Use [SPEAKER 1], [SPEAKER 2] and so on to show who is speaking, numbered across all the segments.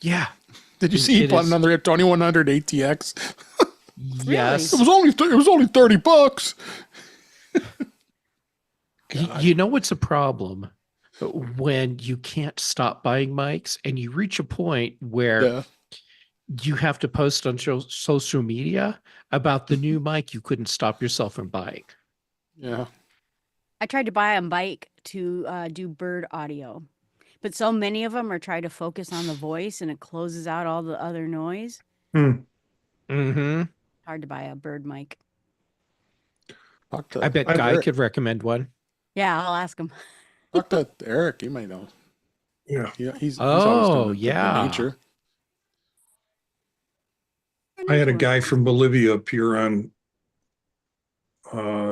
[SPEAKER 1] Yeah,
[SPEAKER 2] Did you see he
[SPEAKER 1] it
[SPEAKER 2] bought
[SPEAKER 1] is.
[SPEAKER 2] another 2100 ATX?
[SPEAKER 1] Yes.
[SPEAKER 2] It was only $30. God.
[SPEAKER 1] You know what's a problem? When you can't stop buying mics and you reach a point where
[SPEAKER 2] Yeah.
[SPEAKER 1] you have to post on social media about the new mic you couldn't stop yourself from buying.
[SPEAKER 2] Yeah.
[SPEAKER 3] I tried to buy a mic to do bird audio, but so many of them are trying to focus on the voice and it closes out all the other noise.
[SPEAKER 1] Mm-hmm.
[SPEAKER 3] Hard to buy a bird mic.
[SPEAKER 1] I bet Guy could recommend one.
[SPEAKER 3] Yeah, I'll ask him.
[SPEAKER 2] Talk to Eric. He might know.
[SPEAKER 4] Yeah.
[SPEAKER 2] He's always done the
[SPEAKER 1] yeah.
[SPEAKER 2] nature.
[SPEAKER 4] I had a guy from Bolivia appear on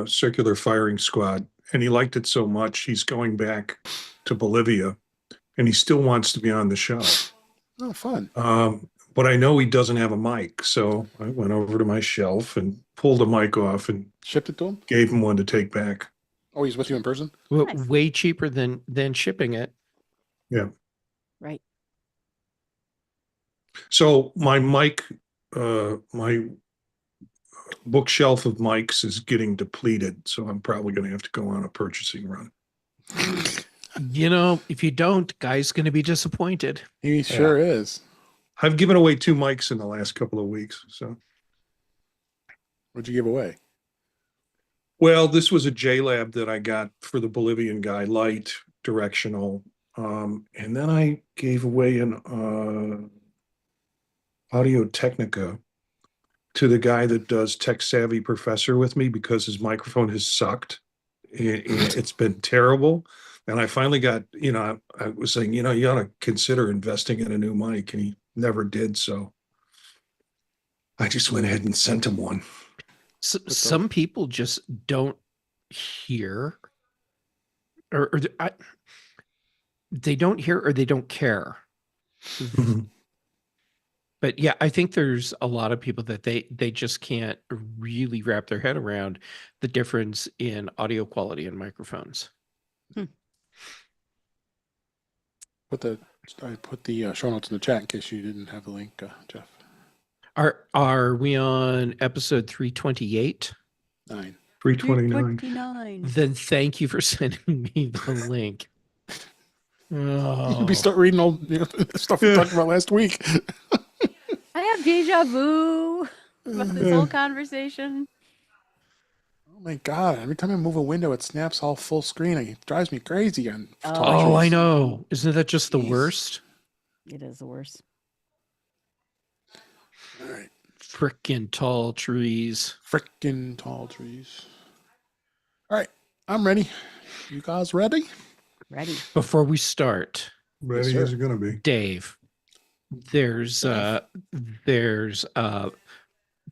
[SPEAKER 4] Circular Firing Squad, and he liked it so much he's going back to Bolivia, and he still wants to be on the show.
[SPEAKER 2] Oh, fun.
[SPEAKER 4] But I know he doesn't have a mic, so I went over to my shelf and pulled a mic off and
[SPEAKER 2] Shipped it to him?
[SPEAKER 4] gave him one to take back.
[SPEAKER 2] Oh, he's with you in person?
[SPEAKER 1] Well,
[SPEAKER 3] Nice.
[SPEAKER 1] way cheaper than shipping it.
[SPEAKER 4] Yeah.
[SPEAKER 3] Right.
[SPEAKER 4] So my mic, my bookshelf of mics is getting depleted, so I'm probably going to have to go on a purchasing run.
[SPEAKER 1] You know, if you don't, Guy's going to be disappointed.
[SPEAKER 2] He sure is.
[SPEAKER 4] I've given away 2 mics in the last couple of weeks. So,
[SPEAKER 2] What'd you give away?
[SPEAKER 4] well, this was a JLab that I got for the Bolivian guy, light, directional. And then I gave away an Audio Technica to the guy that does Tech Savvy Professor with me because his microphone has sucked. It's been terrible. And I finally got, I was saying, you ought to consider investing in a new mic. And he never did. So I just went ahead and sent him one.
[SPEAKER 1] Some people just don't hear or they don't hear or they don't care. But yeah, I think there's a lot of people that they just can't really wrap their head around the difference in audio quality in microphones.
[SPEAKER 2] I put the show notes in the chat in case you didn't have the link, Jeff.
[SPEAKER 1] Are we on episode 328?
[SPEAKER 2] 9.
[SPEAKER 4] 329.
[SPEAKER 3] 329.
[SPEAKER 1] Then thank you for sending me the link.
[SPEAKER 2] You'll be start reading all stuff we talked about last week.
[SPEAKER 3] I have deja vu about this whole conversation.
[SPEAKER 2] Oh my God. Every time I move a window, it snaps all full screen. It drives me crazy on
[SPEAKER 1] Oh, I know. Isn't that just the worst?
[SPEAKER 3] It is the worst.
[SPEAKER 2] All right.
[SPEAKER 1] Frickin' tall trees.
[SPEAKER 2] Frickin' tall trees. All right. I'm ready. You guys ready?
[SPEAKER 3] Ready.
[SPEAKER 1] Before we start,
[SPEAKER 4] Ready
[SPEAKER 2] Yes, sir.
[SPEAKER 4] as it's going to be.
[SPEAKER 1] Dave, there's a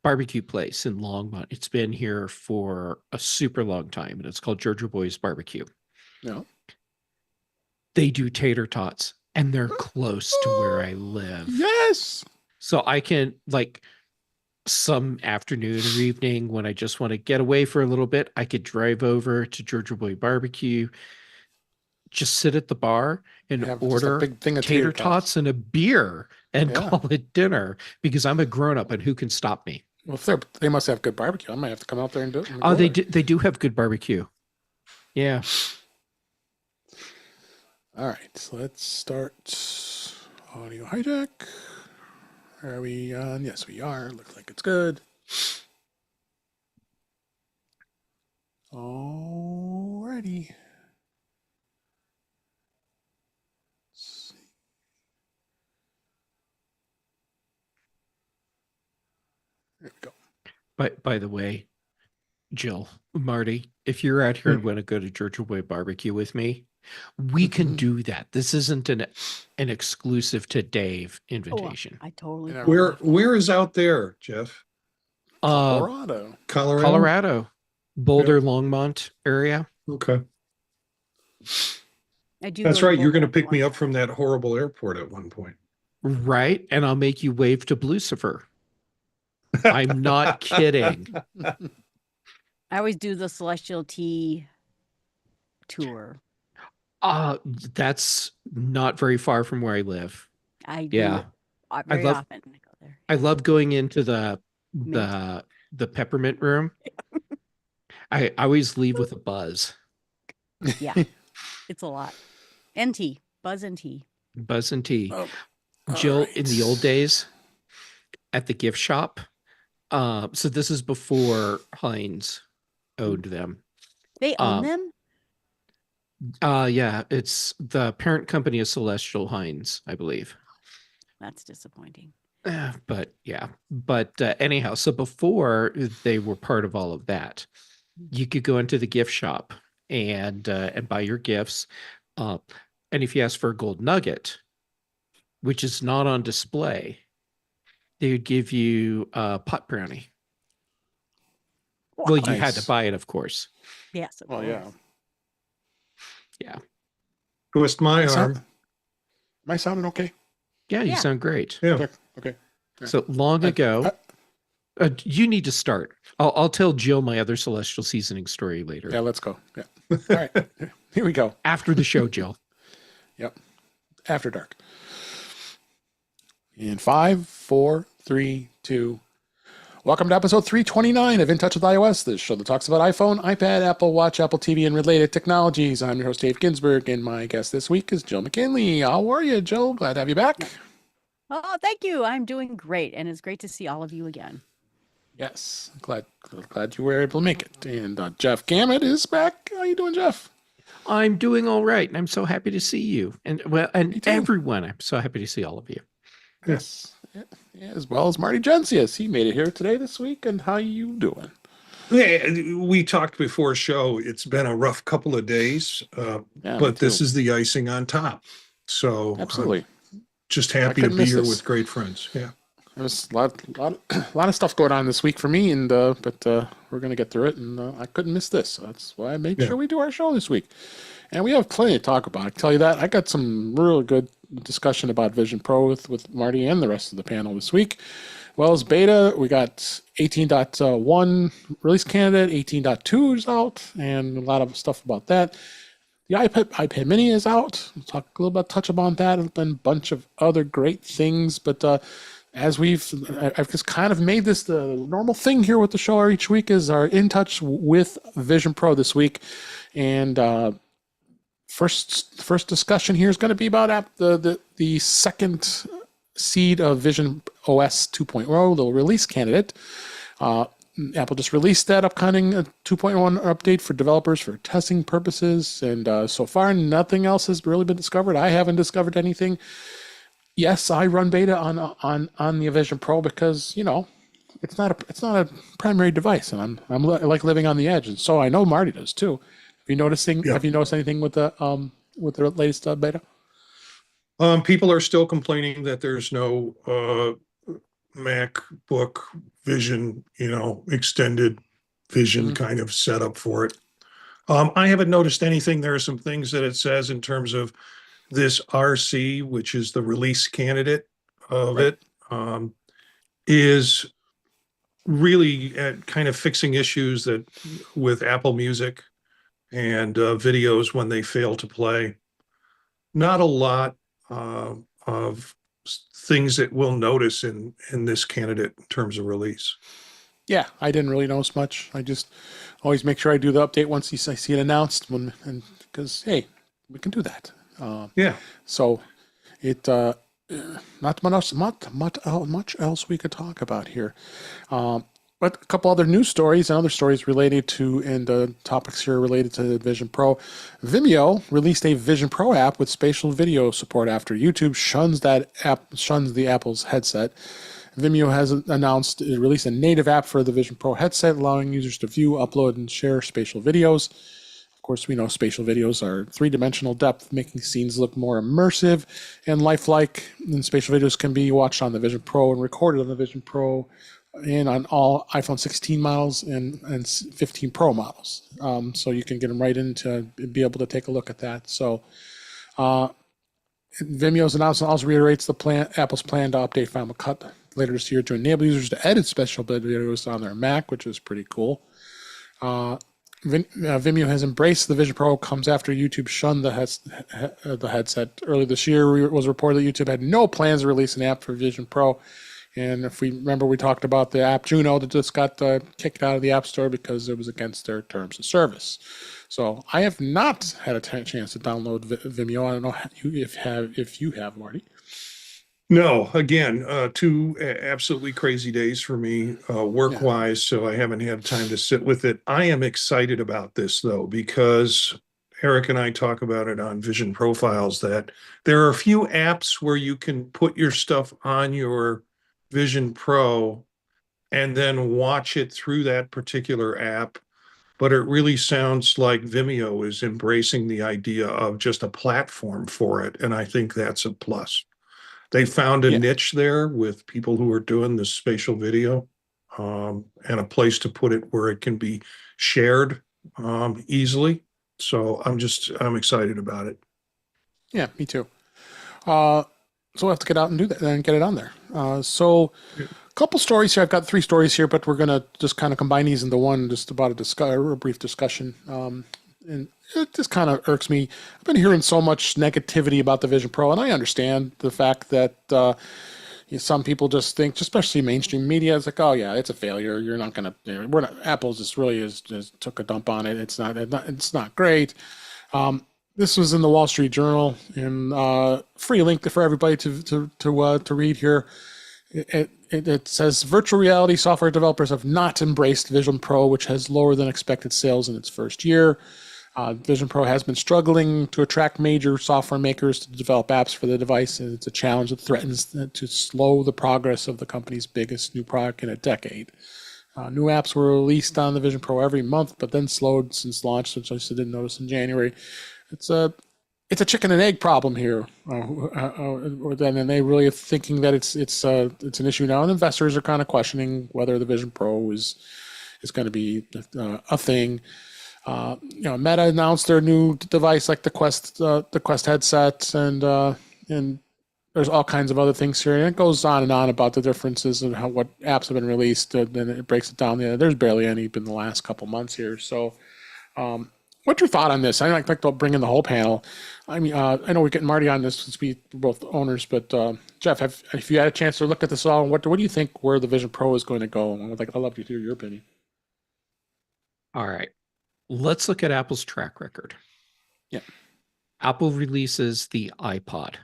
[SPEAKER 1] barbecue place in Longmont. It's been here for a super long time, and it's called Georgia Boys Barbecue.
[SPEAKER 2] No.
[SPEAKER 1] They do tater tots, and they're close to where I live.
[SPEAKER 2] Yes.
[SPEAKER 1] So I can, like, some afternoon or evening when I just want to get away for a little bit, I could drive over to Georgia Boy Barbecue, just sit at the bar and
[SPEAKER 2] Have just a
[SPEAKER 1] order
[SPEAKER 2] big thing of
[SPEAKER 1] tater tots and a beer and
[SPEAKER 2] Yeah.
[SPEAKER 1] call it dinner because I'm a grown-up and who can stop me?
[SPEAKER 2] Well, if they must have good barbecue. I might have to come out there and do it.
[SPEAKER 1] Oh, they do have good barbecue. Yeah.
[SPEAKER 2] All right, so let's start audio hijack. Are we on? Yes, we are. Looks like it's good. Alrighty. Let's see. There we go.
[SPEAKER 1] By the way, Jill, Marty, if you're out here and want to go to Georgia Boy Barbecue with me, we can do that. This isn't an exclusive to Dave invitation.
[SPEAKER 3] I totally.
[SPEAKER 2] Yeah.
[SPEAKER 4] Where is out there, Jeff?
[SPEAKER 2] Colorado.
[SPEAKER 1] Colorado, Boulder, Longmont area.
[SPEAKER 4] Okay.
[SPEAKER 3] I do.
[SPEAKER 4] That's
[SPEAKER 3] go to
[SPEAKER 4] right. You're going to
[SPEAKER 3] Boulder
[SPEAKER 4] pick me
[SPEAKER 3] once.
[SPEAKER 4] up from that horrible airport at one point.
[SPEAKER 1] Right. And I'll make you wave to Lucifer. I'm not kidding.
[SPEAKER 3] I always do the Celestial Tea tour.
[SPEAKER 1] That's not very far from where I live.
[SPEAKER 3] I do
[SPEAKER 1] Yeah. I
[SPEAKER 3] very
[SPEAKER 1] love
[SPEAKER 3] often. I go there.
[SPEAKER 1] I love going into the
[SPEAKER 3] Mint.
[SPEAKER 1] the peppermint room. I always leave with a buzz.
[SPEAKER 3] Yeah, it's a lot. And tea, buzz and tea.
[SPEAKER 1] Buzz and tea.
[SPEAKER 2] Oh, all
[SPEAKER 1] Jill, in the old
[SPEAKER 2] right.
[SPEAKER 1] days at the gift shop. So this is before Heinz owned them.
[SPEAKER 3] They own
[SPEAKER 1] Um,
[SPEAKER 3] them?
[SPEAKER 1] yeah, it's the parent company of Celestial Heinz, I believe.
[SPEAKER 3] That's disappointing.
[SPEAKER 1] But yeah, but anyhow, so before they were part of all of that, you could go into the gift shop and buy your gifts. Uh, and if you ask for a gold nugget, which is not on display, they would give you a pot brownie. Well, you had to
[SPEAKER 2] Nice.
[SPEAKER 1] buy it, of course.
[SPEAKER 3] Yes, of
[SPEAKER 2] Well, yeah.
[SPEAKER 3] course.
[SPEAKER 1] Yeah.
[SPEAKER 4] Twist my
[SPEAKER 2] Am
[SPEAKER 4] arm.
[SPEAKER 2] I sounding okay?
[SPEAKER 1] Yeah, you
[SPEAKER 3] Yeah.
[SPEAKER 1] sound great.
[SPEAKER 4] Yeah.
[SPEAKER 2] Okay. Yeah.
[SPEAKER 1] So long ago, you need to start. I'll tell Jill my other celestial seasoning story later.
[SPEAKER 2] Yeah, let's go. Yeah. All right. Here we go.
[SPEAKER 1] After the show, Jill.
[SPEAKER 2] Yep. After dark. In 5, 4, 3, 2. Welcome to episode 329 of In Touch with iOS, the show that talks about iPhone, iPad, Apple Watch, Apple TV, and related technologies. I'm your host, Dave Ginsburg, and my guest this week is Jill McKinley. How are you, Jill? Glad to have you back.
[SPEAKER 3] Oh, thank you. I'm doing great. And it's great to see all of you again.
[SPEAKER 2] Yes. Glad you were able to make it. And Jeff Gamet is back. How you doing, Jeff?
[SPEAKER 1] I'm doing all right, and I'm so happy to see you, and
[SPEAKER 2] Me too.
[SPEAKER 1] everyone. I'm so happy to see all of you.
[SPEAKER 2] Yes. Yeah, as well as Marty Gensius. He made it here today this week. And how you doing?
[SPEAKER 4] Yeah, we talked before show. It's been a rough couple of days,
[SPEAKER 2] Yeah, me
[SPEAKER 4] but this
[SPEAKER 2] too.
[SPEAKER 4] is the icing on top. So
[SPEAKER 2] Absolutely.
[SPEAKER 4] just happy to
[SPEAKER 2] couldn't
[SPEAKER 4] be
[SPEAKER 2] miss
[SPEAKER 4] here
[SPEAKER 2] this.
[SPEAKER 4] with great friends. Yeah.
[SPEAKER 2] There was a lot of stuff going on this week for me, and but we're gonna get through it, and I couldn't miss this. So that's why I made
[SPEAKER 4] Yeah.
[SPEAKER 2] sure we do our show this week, and we have plenty to talk about. I can tell you that I got some real good discussion about Vision Pro with Marty and the rest of the panel this week. Well as beta, we got 18.1 release candidate, 18.2 is out, and a lot of stuff about that. The iPad Mini is out. We'll talk a little bit, touch upon that, and a bunch of other great things. But as I've just kind of made this the normal thing here with the show each week is our In Touch with Vision Pro this week. And first discussion here is going to be about the second seed of Vision OS 2.0, the release candidate. Apple just released that upcoming 2.1 update for developers for testing purposes, and so far nothing else has really been discovered. I haven't discovered anything. Yes, I run beta on the Vision Pro because it's not a primary device, and I like living on the edge, and so I know Marty does too.
[SPEAKER 4] Yeah.
[SPEAKER 2] Have you noticed anything with the latest beta?
[SPEAKER 4] People are still complaining that there's no MacBook Vision, extended Vision kind of setup for it. I haven't noticed anything. There are some things that it says in terms of this RC, which is the release candidate of
[SPEAKER 2] Right.
[SPEAKER 4] it, is really at kind of fixing issues that with Apple Music and videos when they fail to play. Not a lot of things that we'll notice in this candidate in terms of release.
[SPEAKER 2] Yeah, I didn't really notice much. I just always make sure I do the update once I see it announced, and because hey, we can do that.
[SPEAKER 4] Yeah.
[SPEAKER 2] So it not much else we could talk about here. But a couple other news stories and other stories related to, and topics here related to Vision Pro. Vimeo released a Vision Pro app with spatial video support after YouTube shuns the Apple's headset. Vimeo has announced it released a native app for the Vision Pro headset, allowing users to view, upload, and share spatial videos. Of course, we know spatial videos are three-dimensional depth, making scenes look more immersive and lifelike. And spatial videos can be watched on the Vision Pro and recorded on the Vision Pro and on all iPhone 16 models and 15 Pro models. So you can get them right in to be able to take a look at that. So Vimeo's announcement also reiterates Apple's plan to update Final Cut later this year to enable users to edit special videos on their Mac, which is pretty cool. Vimeo has embraced the Vision Pro, comes after YouTube shunned the headset. Earlier this year, it was reported that YouTube had no plans to release an app for Vision Pro. And if we remember, we talked about the app Juno that just got kicked out of the App Store because it was against their terms of service. So I have not had a chance to download Vimeo. I don't know if you have, Marty.
[SPEAKER 4] No, again, two absolutely crazy days for me, work-wise, so I haven't had time to sit with it. I am excited about this though, because Eric and I talk about it on Vision Profiles that there are a few apps where you can put your stuff on your Vision Pro and then watch it through that particular app. But it really sounds like Vimeo is embracing the idea of just a platform for it, and I think that's a plus. They found a
[SPEAKER 2] Yeah.
[SPEAKER 4] niche there with people who are doing this spatial video, and a place to put it where it can be shared easily. So I'm excited about it.
[SPEAKER 2] Yeah, me too. So we'll have to get out and do that and get it on there. So a couple stories here. I've got 3 stories here, but we're going to just kind of combine these into one, just about a brief discussion. And it just kind of irks me. I've been hearing so much negativity about the Vision Pro, and I understand the fact that some people just think, especially mainstream media, is like, oh yeah, it's a failure. You're not gonna, we're not. Apple just really is just took a dump on it. It's not great. This was in the Wall Street Journal, and free link for everybody to read here. It says virtual reality software developers have not embraced Vision Pro, which has lower than expected sales in its first year. Vision Pro has been struggling to attract major software makers to develop apps for the device, and it's a challenge that threatens to slow the progress of the company's biggest new product in a decade. New apps were released on the Vision Pro every month, but then slowed since launch, which I didn't notice in January. It's a chicken and egg problem here, and they really are thinking that it's an issue now, and investors are kind of questioning whether the Vision Pro is going to be a thing. Meta announced their new device, like the Quest headset, and there's all kinds of other things here, and it goes on and on about the differences and what apps have been released, and then it breaks it down. There's barely any in the last couple months here. So, what's your thought on this? I'd like to bring in the whole panel. I mean, I know we're getting Marty on this since we're both owners, but Jeff, if you had a chance to look at this all, what do you think where the Vision Pro is going to go? I'd love to hear your opinion.
[SPEAKER 1] All right. Let's look at Apple's track record.
[SPEAKER 2] Yeah.
[SPEAKER 1] Apple releases the iPod.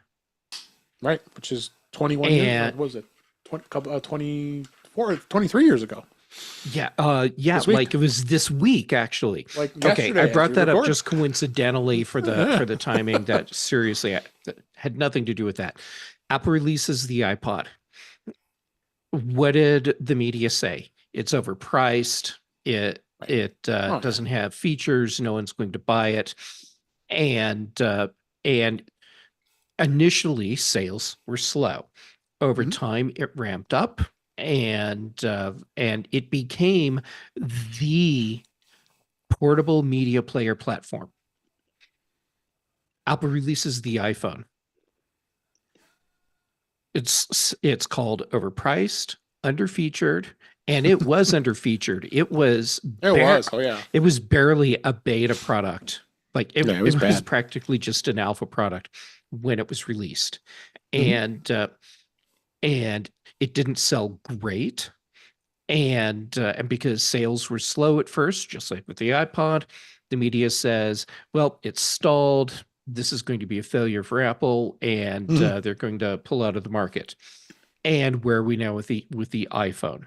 [SPEAKER 2] Right, which is 21 years. What was it? 23 years ago.
[SPEAKER 1] Yeah, like it was this week actually.
[SPEAKER 2] Like
[SPEAKER 1] okay, I brought that up just coincidentally for the timing. That seriously that had nothing to do with that. Apple releases the iPod. What did the media say? It's overpriced. It doesn't have features. No one's going to buy it, and initially sales were slow. Over time, it ramped up, and it became the portable media player platform. Apple releases the iPhone. It's called overpriced, underfeatured, and it was underfeatured. It was barely a beta product. Like it was practically just an alpha product when it was released, and it didn't sell great, and because sales were slow at first, just like with the iPod, the media says, well, it's stalled. This is going to be a failure for Apple, and they're going to pull out of the market. And where are we now with the iPhone?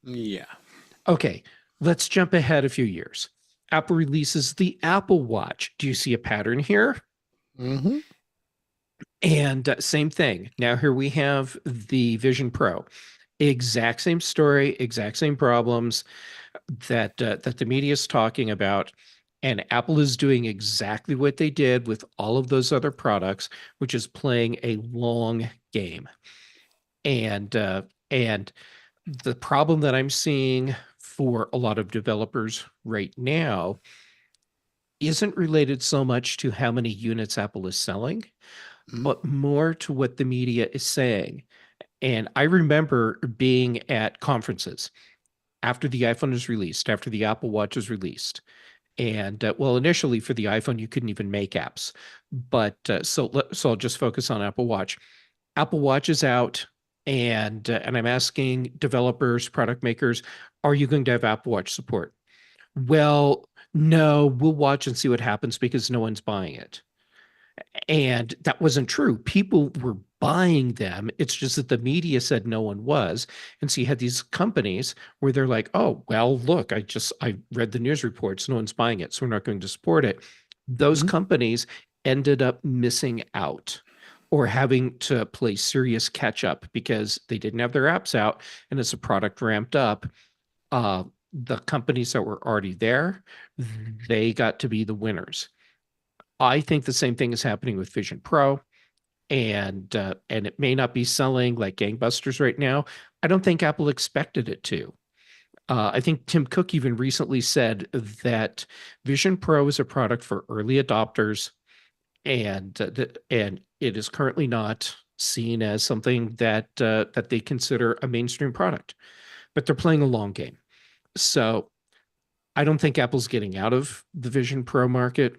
[SPEAKER 2] Yeah.
[SPEAKER 1] Okay, let's jump ahead a few years. Apple releases the Apple Watch. Do you see a pattern here?
[SPEAKER 2] Mm-hmm.
[SPEAKER 1] And same thing. Now here we have the Vision Pro. Exact same story, exact same problems that the media is talking about. And Apple is doing exactly what they did with all of those other products, which is playing a long game. And the problem that I'm seeing for a lot of developers right now isn't related so much to how many units Apple is selling, but more to what the media is saying. And I remember being at conferences. after the iPhone is released, after the Apple Watch is released. And well, initially for the iPhone, you couldn't even make apps. But so I'll just focus on Apple Watch. Apple Watch is out, and I'm asking developers, product makers, are you going to have Apple Watch support? Well, no, we'll watch and see what happens because no one's buying it. And that wasn't true. People were buying them. It's just that the media said no one was. And so you had these companies where they're like, oh, well, look, I read the news reports. No one's buying it. So we're not going to support it. Those companies ended up missing out or having to play serious catch up because they didn't have their apps out. And as the product ramped up, the companies that were already there, they got to be the winners. I think the same thing is happening with Vision Pro, and it may not be selling like gangbusters right now. I don't think Apple expected it to. I think Tim Cook even recently said that Vision Pro is a product for early adopters, and it is currently not seen as something that that they consider a mainstream product. But they're playing a long game, so I don't think Apple's getting out of the Vision Pro market.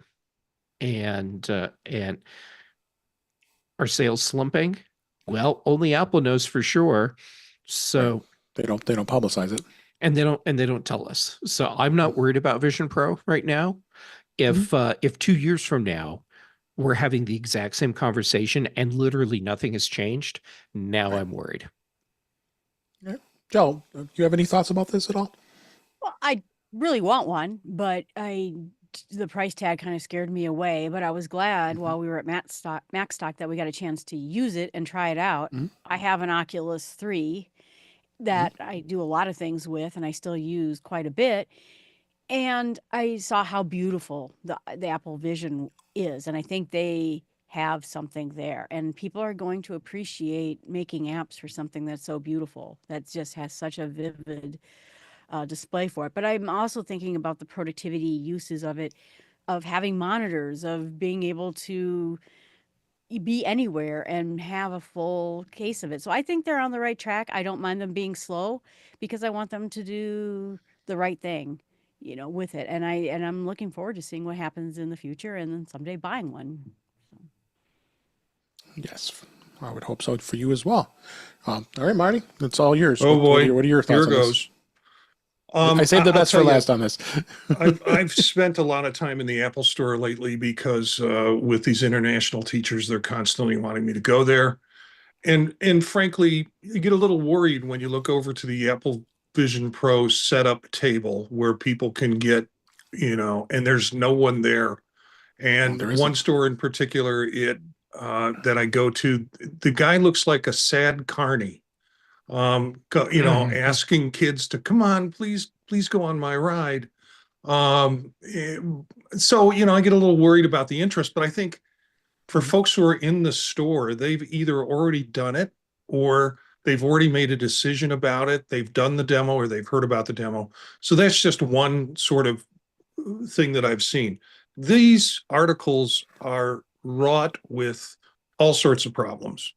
[SPEAKER 1] And are sales slumping? Well, only Apple knows for sure. So
[SPEAKER 2] They don't publicize it.
[SPEAKER 1] and they don't tell us. So I'm not worried about Vision Pro right now. If 2 years from now we're having the exact same conversation and literally nothing has changed, now I'm worried.
[SPEAKER 2] Yeah. Joe, do you have any thoughts about this at all?
[SPEAKER 3] Well, I really want one, but the price tag kind of scared me away. But I was glad while we were at Macstock that we got a chance to use it and try it out. I have an Oculus 3 that I do a lot of things with, and I still use quite a bit. And I saw how beautiful the Apple Vision is, and I think they have something there. And people are going to appreciate making apps for something that's so beautiful, that just has such a vivid display for it. But I'm also thinking about the productivity uses of it, of having monitors, of being able to be anywhere and have a full case of it. So I think they're on the right track. I don't mind them being slow because I want them to do the right thing, with it. And I'm looking forward to seeing what happens in the future and then someday buying one.
[SPEAKER 2] Yes, I would hope so for you as well. All right, Marty, it's all yours.
[SPEAKER 4] Oh boy,
[SPEAKER 2] what are your thoughts
[SPEAKER 4] here
[SPEAKER 2] on
[SPEAKER 4] goes.
[SPEAKER 2] this? I saved the best for last on this.
[SPEAKER 4] I've spent a lot of time in the Apple store lately because with these international teachers, they're constantly wanting me to go there. And frankly, you get a little worried when you look over to the Apple Vision Pro setup table where people can get, and there's no one there. And one store in particular, that I go to, the guy looks like a sad carny. Asking kids to come on, please go on my ride. So, I get a little worried about the interest, but I think for folks who are in the store, they've either already done it or they've already made a decision about it. They've done the demo or they've heard about the demo. So that's just one sort of thing that I've seen. These articles are wrought with all sorts of problems.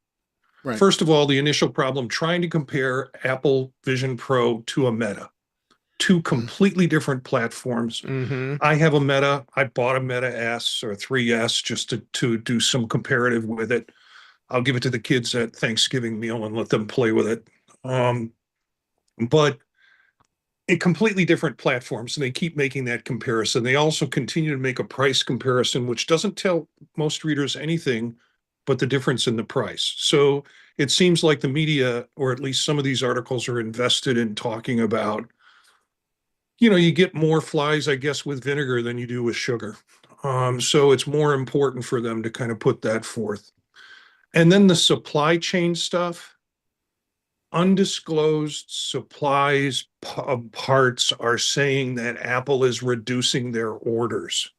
[SPEAKER 2] Right.
[SPEAKER 4] First of all, the initial problem, trying to compare Apple Vision Pro to a Meta, two completely different platforms. I have a Meta. I bought a Meta S or 3S just to do some comparative with it. I'll give it to the kids at Thanksgiving meal and let them play with it. But completely different platforms, and they keep making that comparison. They also continue to make a price comparison, which doesn't tell most readers anything but the difference in the price. So it seems like the media, or at least some of these articles, are invested in talking about, you get more flies, I guess, with vinegar than you do with sugar. So it's more important for them to kind of put that forth. And then the supply chain stuff, undisclosed supplies parts are saying that Apple is reducing their orders.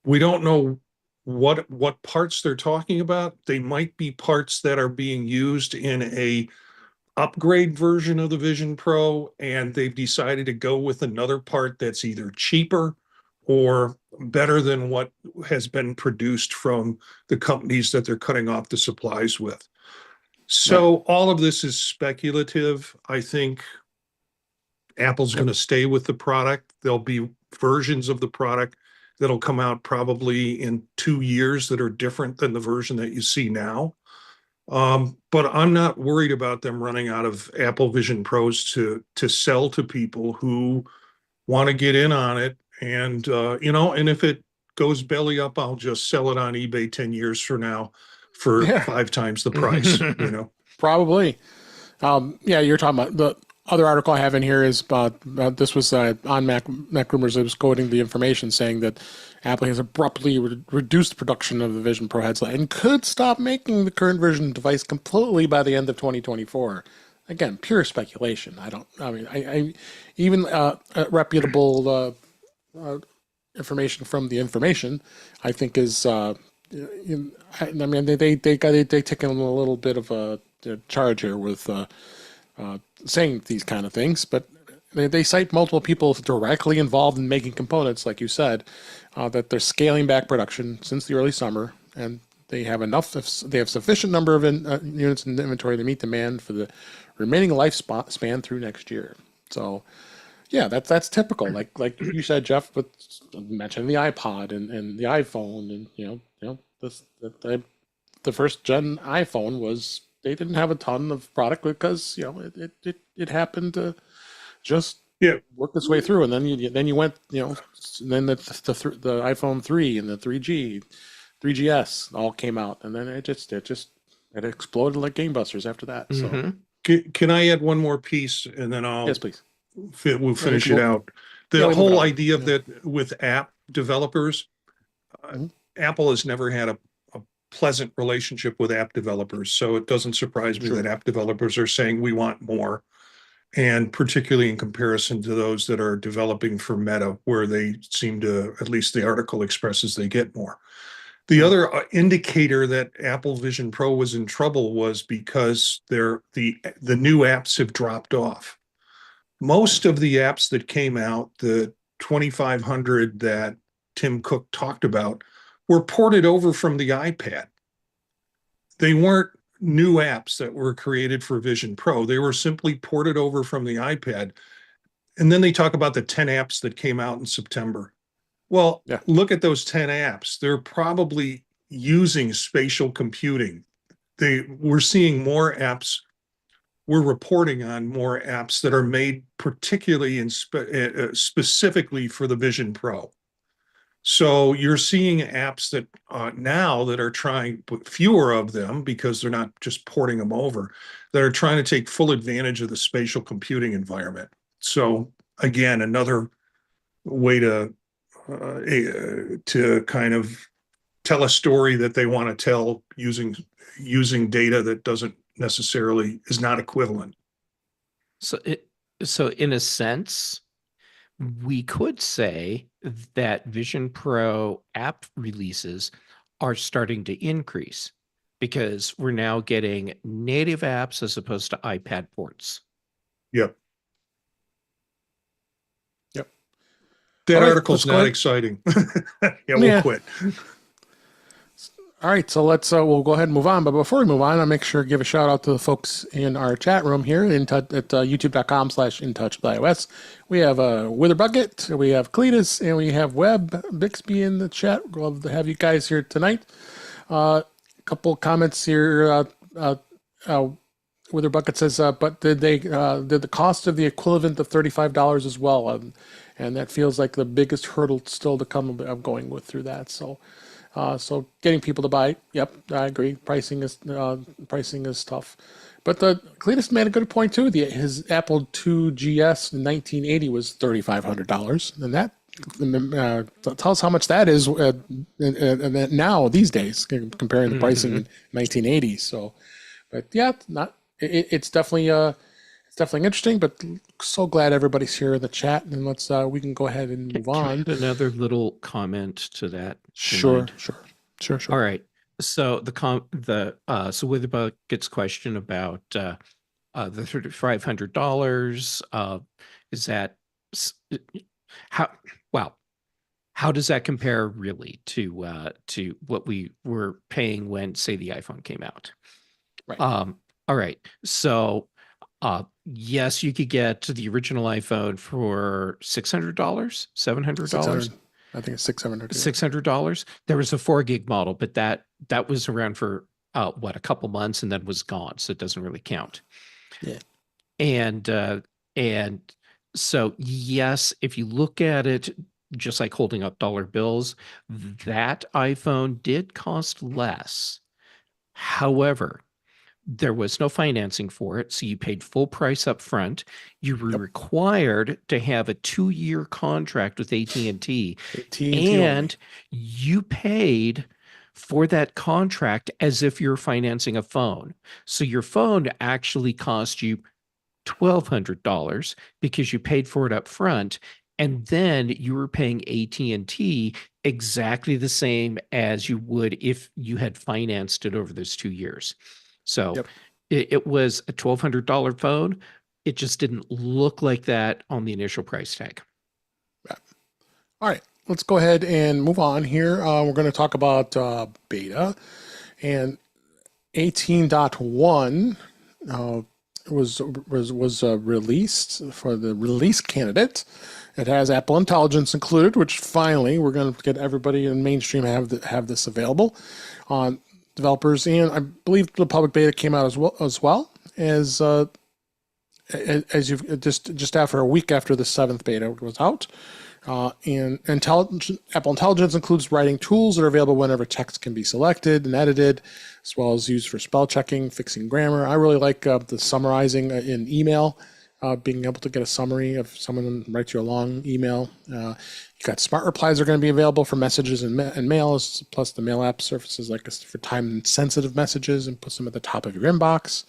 [SPEAKER 4] We don't know what parts they're talking about. They might be parts that are being used in a upgrade version of the Vision Pro, and they've decided to go with another part that's either cheaper or better than what has been produced from the companies that they're cutting off the supplies with. So all of this is speculative. I think Apple's going to stay with the product. There'll be versions of the product that'll come out probably in 2 years that are different than the version that you see now. But I'm not worried about them running out of Apple Vision Pros to sell to people who want to get in on it. And and if it goes belly up, I'll just sell it on eBay 10 years from now for
[SPEAKER 2] Yeah.
[SPEAKER 4] 5 times the price,
[SPEAKER 2] Probably. Yeah, you're talking about the other article I have in here is this was on Mac Rumors. It was quoting the information saying that Apple has abruptly reduced production of the Vision Pro headset and could stop making the current version device completely by the end of 2024. Again, pure speculation. I even reputable information from the information, I think is, I mean, they taken a little bit of a charge here with saying these kind of things, but they cite multiple people directly involved in making components, like you said, that they're scaling back production since the early summer, and they have sufficient number of units in inventory to meet demand for the remaining lifespan through next year. So, yeah, that's typical. Like you said, Jeff, with mentioning the iPod and the iPhone, and the first gen iPhone was, they didn't have a ton of product because it happened to just work its way through, and then you went then the iPhone 3 and the 3G, 3GS all came out, and then it exploded like gangbusters after that.
[SPEAKER 1] Mm-hmm.
[SPEAKER 2] So
[SPEAKER 4] Can I add one more piece and then
[SPEAKER 2] yes, please.
[SPEAKER 4] we'll finish it out. The
[SPEAKER 2] we
[SPEAKER 4] whole
[SPEAKER 2] move it on.
[SPEAKER 4] idea of that with app developers, Apple has never had a pleasant relationship with app developers. So it doesn't surprise me that app developers are saying we want more. And particularly in comparison to those that are developing for Meta, where they seem to, at least the article expresses, they get more. The other indicator that Apple Vision Pro was in trouble was because the new apps have dropped off. Most of the apps that came out, the 2,500 that Tim Cook talked about, were ported over from the iPad. They weren't new apps that were created for Vision Pro. They were simply ported over from the iPad. And then they talk about the 10 apps that came out in September. Well, look at those 10 apps. They're probably using spatial computing. We're seeing more apps. We're reporting on more apps that are made particularly specifically for the Vision Pro. So you're seeing apps that now that are trying, fewer of them because they're not just porting them over, that are trying to take full advantage of the spatial computing environment. So again, another way to kind of tell a story that they want to tell using data that doesn't necessarily is not equivalent.
[SPEAKER 1] So in a sense, we could say that Vision Pro app releases are starting to increase because we're now getting native apps as opposed to iPad ports.
[SPEAKER 4] Yep.
[SPEAKER 2] Yep.
[SPEAKER 4] That article's not exciting. We'll quit.
[SPEAKER 2] All right, so we'll go ahead and move on. But before we move on, I'll make sure to give a shout out to the folks in our chat room here at youtube.com/intouchwithios. We have Wither Bucket, we have Cletus, and we have Webb Bixby in the chat. Love to have you guys here tonight. A couple comments here. Wither Bucket says, but did the cost of the equivalent of $35 as well? And that feels like the biggest hurdle still to come of going through that. So getting people to buy, yep, I agree. Pricing is tough, but Cletus made a good point too. His Apple II GS in 1980 was $3,500, and that tells how much that is now these days comparing the pricing in 1980. So, but yeah, it's definitely interesting. But so glad everybody's here in the chat, and we can go ahead and move on.
[SPEAKER 1] Another little comment to that.
[SPEAKER 2] Sure.
[SPEAKER 1] All right. So so with Bucket's question about the $3,500, is that how does that compare really to what we were paying when, say, the iPhone came out?
[SPEAKER 2] Right.
[SPEAKER 1] All right. So Yes, you could get the original iPhone for $600, $700.
[SPEAKER 2] 600. I think it's 600. Yeah.
[SPEAKER 1] $600. There was a 4 gig model, but that was around for a couple months and then was gone, so it doesn't really count.
[SPEAKER 2] Yeah.
[SPEAKER 1] And so yes, if you look at it just like holding up dollar bills, that iPhone did cost less. However, there was no financing for it, so you paid full price up front. You were
[SPEAKER 2] Yep.
[SPEAKER 1] required to have a 2-year contract with AT&T,
[SPEAKER 2] AT&T only.
[SPEAKER 1] and you paid for that contract as if you're financing a phone. So your phone actually cost you $1,200 because you paid for it up front, and then you were paying AT&T exactly the same as you would if you had financed it over those 2 years. So
[SPEAKER 2] Yep.
[SPEAKER 1] it was a $1,200 phone. It just didn't look like that on the initial price tag.
[SPEAKER 2] All right, let's go ahead and move on here. We're going to talk about beta, and 18.1 was released for the release candidate. It has Apple Intelligence included, which finally we're going to get everybody in mainstream have this available on developers, and I believe the public beta came out as well as you've just after a week after the 7th beta was out. And Apple Intelligence includes writing tools that are available whenever text can be selected and edited, as well as used for spell checking, fixing grammar. I really like the summarizing in email, being able to get a summary if someone writes you a long email. You got smart replies are going to be available for messages and mails, plus the mail app surfaces like this for time-sensitive messages and puts them at the top of your inbox.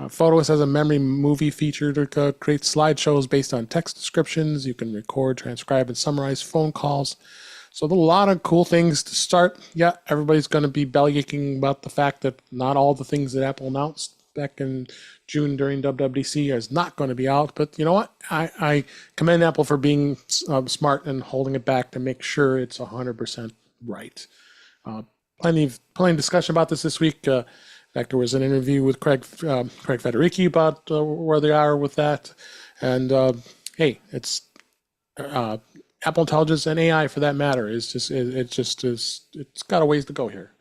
[SPEAKER 2] Photos has a memory movie feature to create slideshows based on text descriptions. You can record, transcribe, and summarize phone calls. So there's a lot of cool things to start. Yeah, everybody's going to be bellyaching about the fact that not all the things that Apple announced back in June during WWDC is not going to be out. But you know what? I commend Apple for being smart and holding it back to make sure it's 100% right. Plenty of discussion about this week. In fact, there was an interview with Craig Federighi about where they are with that. And hey, it's Apple Intelligence and AI for that matter it's got a ways to go here.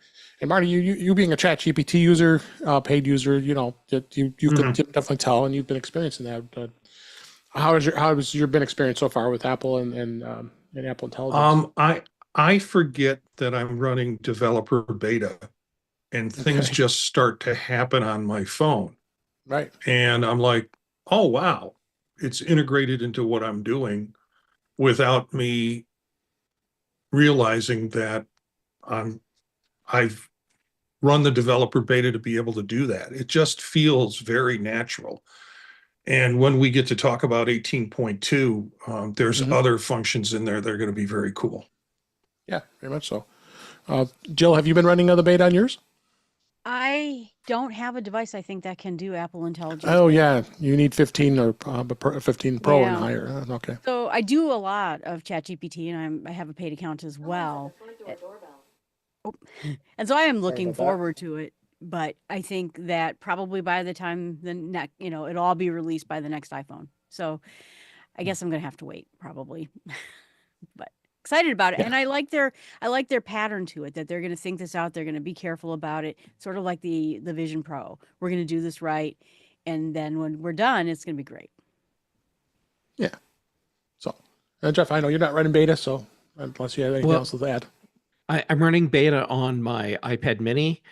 [SPEAKER 2] And Marty, you being a ChatGPT user, paid user, you could definitely tell, and you've been experiencing that. How has your been experience so far with Apple and Apple Intelligence?
[SPEAKER 4] I forget that I'm running developer beta, and things just start to happen on my phone.
[SPEAKER 2] Right.
[SPEAKER 4] And I'm like, oh wow, it's integrated into what I'm doing without me realizing that I've run the developer beta to be able to do that. It just feels very natural. And when we get to talk about 18.2, there's other functions in there that are going to be very cool.
[SPEAKER 2] Yeah, very much so. Jill, have you been running the beta on yours?
[SPEAKER 3] I don't have a device, I think, that can do Apple Intelligence.
[SPEAKER 2] Oh, yeah. You need 15 or 15 Pro and higher. Okay.
[SPEAKER 3] So I do a lot of ChatGPT, and I have a paid account as well. And so I am looking forward to it. But I think that probably by the time it'll all be released by the next iPhone. So I guess I'm going to have to wait probably. But excited about it. Yeah. And I like their pattern to it, that they're going to think this out. They're going to be careful about it. Sort of like the Vision Pro. We're going to do this right. And then when we're done, it's going to be great.
[SPEAKER 2] Yeah. So, Jeff, I know you're not running beta, so unless you have anything else to add.
[SPEAKER 1] I'm running beta on my iPad mini,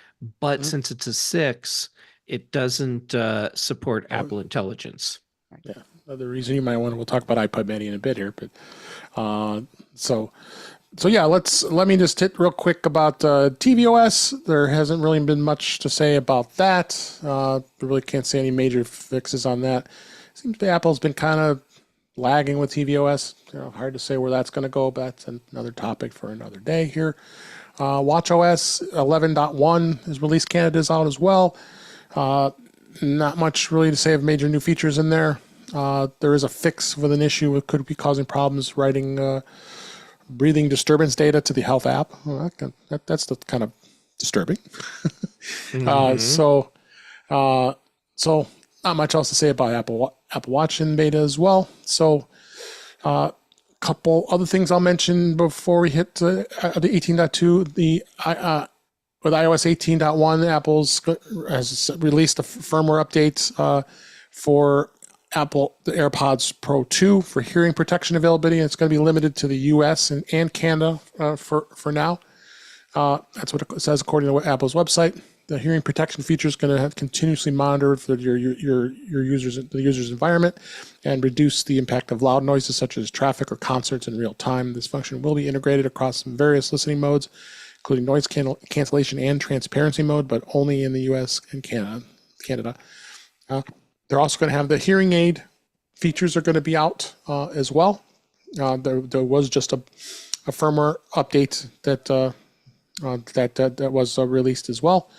[SPEAKER 1] but since it's a 6, it doesn't support Apple Intelligence.
[SPEAKER 2] Yeah. Another reason you might want to, we'll talk about iPad mini in a bit here, but so yeah, let me just hit real quick about TVOS. There hasn't really been much to say about that. Really can't say any major fixes on that. Seems like Apple's been kind of lagging with tvOS. Hard to say where that's going to go, but that's another topic for another day here. WatchOS 11.1 is release candidates out as well. Not much really to say of major new features in there. There is a fix with an issue that could be causing problems writing breathing disturbance data to the health app. Well, that's the kind of disturbing. So not much else to say about Apple Watch in beta as well. So, couple other things I'll mention before we hit the 18.2. With iOS 18.1, Apple's has released a firmware update for the AirPods Pro 2 for hearing protection availability. It's going to be limited to the US and Canada for now. That's what it says according to Apple's website. The hearing protection feature is going to have continuously monitored for the user's environment and reduce the impact of loud noises such as traffic or concerts in real time. This function will be integrated across some various listening modes, including noise cancellation and transparency mode, but only in the US and Canada. They're also going to have the hearing aid features are going to be out as well. There was just a firmware update that was released as well,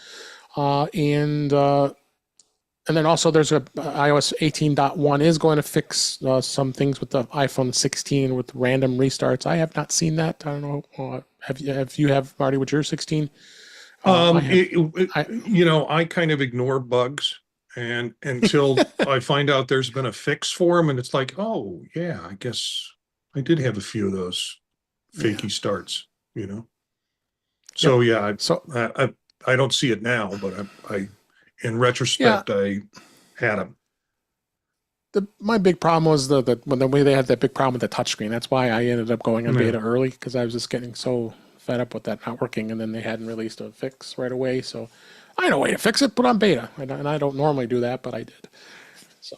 [SPEAKER 2] and then also there's iOS 18.1 is going to fix some things with the iPhone 16 with random restarts. I have not seen that. I don't know. Have you Marty with your 16?
[SPEAKER 4] I kind of ignore bugs and until I find out there's been a fix for them, and it's like, oh yeah, I guess I did have a few of those fakey starts, So yeah, I don't see it now, but I in retrospect I had them.
[SPEAKER 2] My big problem was the way they had that big problem with the touchscreen. That's why I ended up going on beta early, because I was just getting so fed up with that not working, and then they hadn't released a fix right away. So I had a way to fix it, but on beta, and I don't normally do that, but I did. So,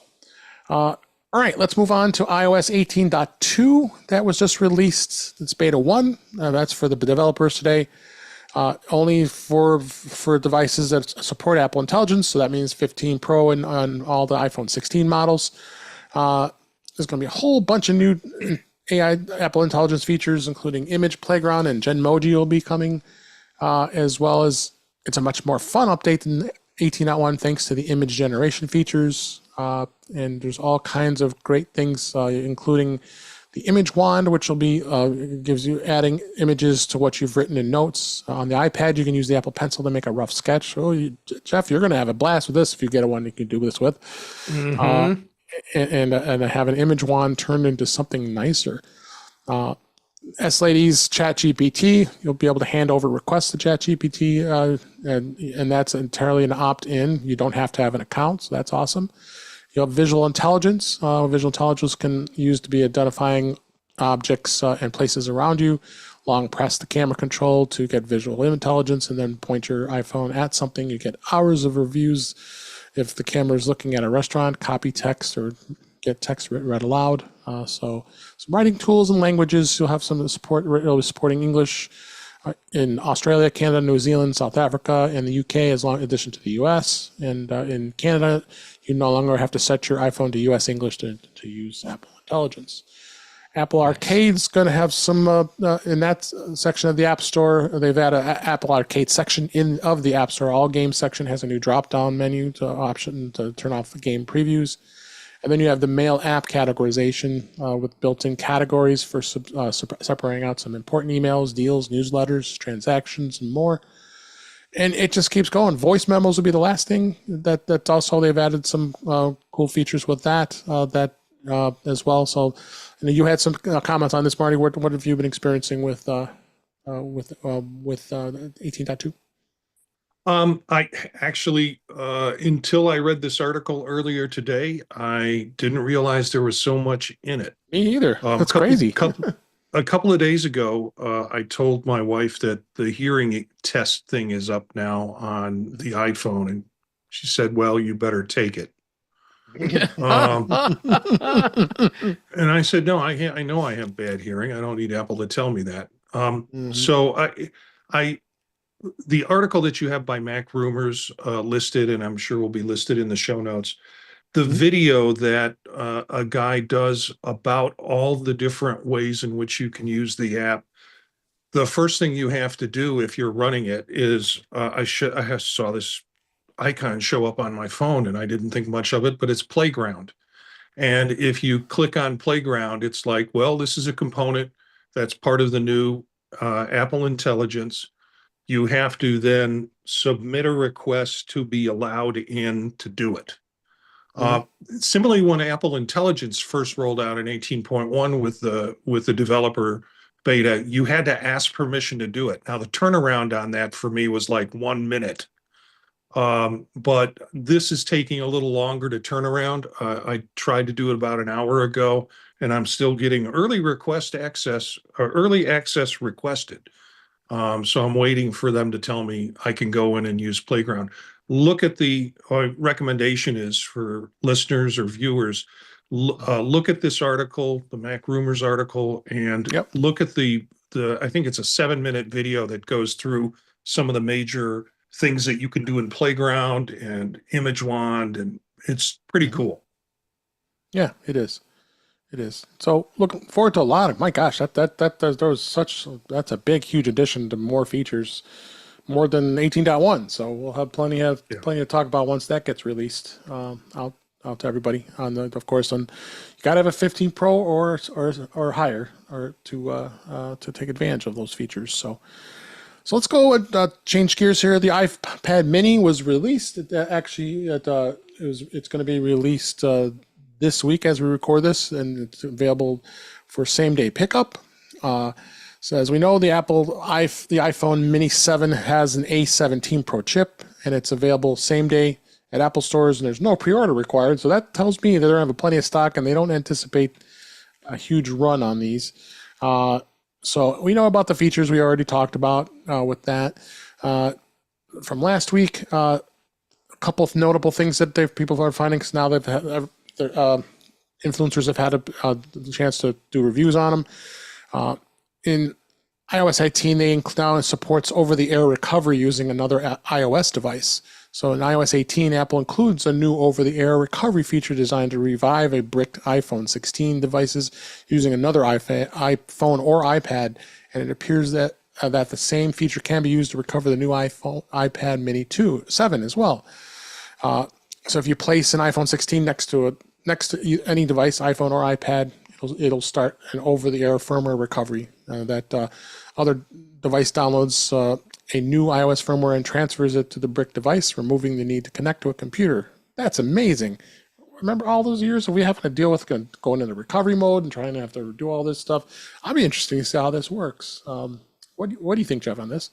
[SPEAKER 2] all right, let's move on to iOS 18.2. That was just released. It's beta 1. That's for the developers today. Only for devices that support Apple Intelligence, so that means 15 Pro and on all the iPhone 16 models. There's going to be a whole bunch of new AI Apple Intelligence features, including Image Playground and Genmoji will be coming, as well as it's a much more fun update than 18.1 thanks to the image generation features. And there's all kinds of great things, including the image wand, which will be gives you adding images to what you've written in notes. On the iPad, you can use the Apple Pencil to make a rough sketch. Jeff, you're going to have a blast with this if you get one you can do this with. Mm-hmm. And have an image wand turned into something nicer. S-Lady's ChatGPT, you'll be able to hand over requests to ChatGPT, and that's entirely an opt-in. You don't have to have an account, so that's awesome. You have visual intelligence. Visual intelligence can use to be identifying objects and places around you. Long press the camera control to get visual intelligence, and then point your iPhone at something. You get hours of reviews. If the camera is looking at a restaurant, copy text or get text read aloud. So some writing tools and languages. You'll have some support supporting English in Australia, Canada, New Zealand, South Africa, and the UK, in addition to the US. And in Canada, you no longer have to set your iPhone to US English to use Apple Intelligence. Apple Arcade's going to have some, in that section of the App Store, they've added an Apple Arcade section of the App Store. All games section has a new drop-down menu option to turn off the game previews. And then you have the mail app categorization with built-in categories for separating out some important emails, deals, newsletters, transactions, and more. And it just keeps going. Voice memos will be the last thing. That's also, they've added some cool features with that as well. So, you had some comments on this, Marty. What have you been experiencing with 18.2?
[SPEAKER 4] I actually, until I read this article earlier today, I didn't realize there was so much in it.
[SPEAKER 2] Me either. That's crazy.
[SPEAKER 4] A couple of days ago, I told my wife that the hearing test thing is up now on the iPhone, and she said, "Well, you better take it." And I said, "No, I know I have bad hearing. I don't need Apple to tell me that." So the article that you have by Mac Rumors listed, and I'm sure will be listed in the show notes, the video that a guy does about all the different ways in which you can use the app. The first thing you have to do if you're running it is, I saw this icon show up on my phone and I didn't think much of it, but it's Playground. And if you click on Playground, it's like, well, this is a component that's part of the new Apple Intelligence. You have to then submit a request to be allowed in to do it. Similarly, when Apple Intelligence first rolled out in 18.1 with the developer beta, you had to ask permission to do it. Now the turnaround on that for me was like 1 minute. But this is taking a little longer to turn around. I tried to do it about an hour ago, and I'm still getting early access requested. So I'm waiting for them to tell me I can go in and use Playground. Look at the recommendation is for listeners or viewers. Look at this article, the Mac Rumors article, and look at the I think it's a 7-minute video that goes through some of the major things that you can do in Playground and Image Wand, and it's pretty cool.
[SPEAKER 2] Yeah, it is. It is. So looking forward to a lot of, my gosh, that's a big, huge addition to more features, more than 18.1. So we'll have plenty to talk about once that gets released out to everybody. Of course, you gotta have a 15 Pro or higher to take advantage of those features. So let's go and change gears here. The iPad Mini was released. It's going to be released this week as we record this, and it's available for same-day pickup. So as we know, the iPhone Mini 7 has an A17 Pro chip, and it's available same day at Apple stores, and there's no pre-order required. So that tells me that they're going to have plenty of stock, and they don't anticipate a huge run on these. So we know about the features we already talked about with that. From last week, a couple of notable things that people are finding, because now influencers have had the chance to do reviews on them. In iOS 18, they now supports over-the-air recovery using another iOS device. So in iOS 18, Apple includes a new over-the-air recovery feature designed to revive a bricked iPhone 16 devices using another iPhone or iPad, and it appears that the same feature can be used to recover the new iPad Mini 7 as well. So if you place an iPhone 16 next to any device, iPhone or iPad, it'll start an over-the-air firmware recovery. That other device downloads a new iOS firmware and transfers it to the brick device, removing the need to connect to a computer. That's amazing. Remember all those years of we having to deal with going into recovery mode and trying to have to do all this stuff? I'll be interested to see how this works. What do you think, Jeff, on this?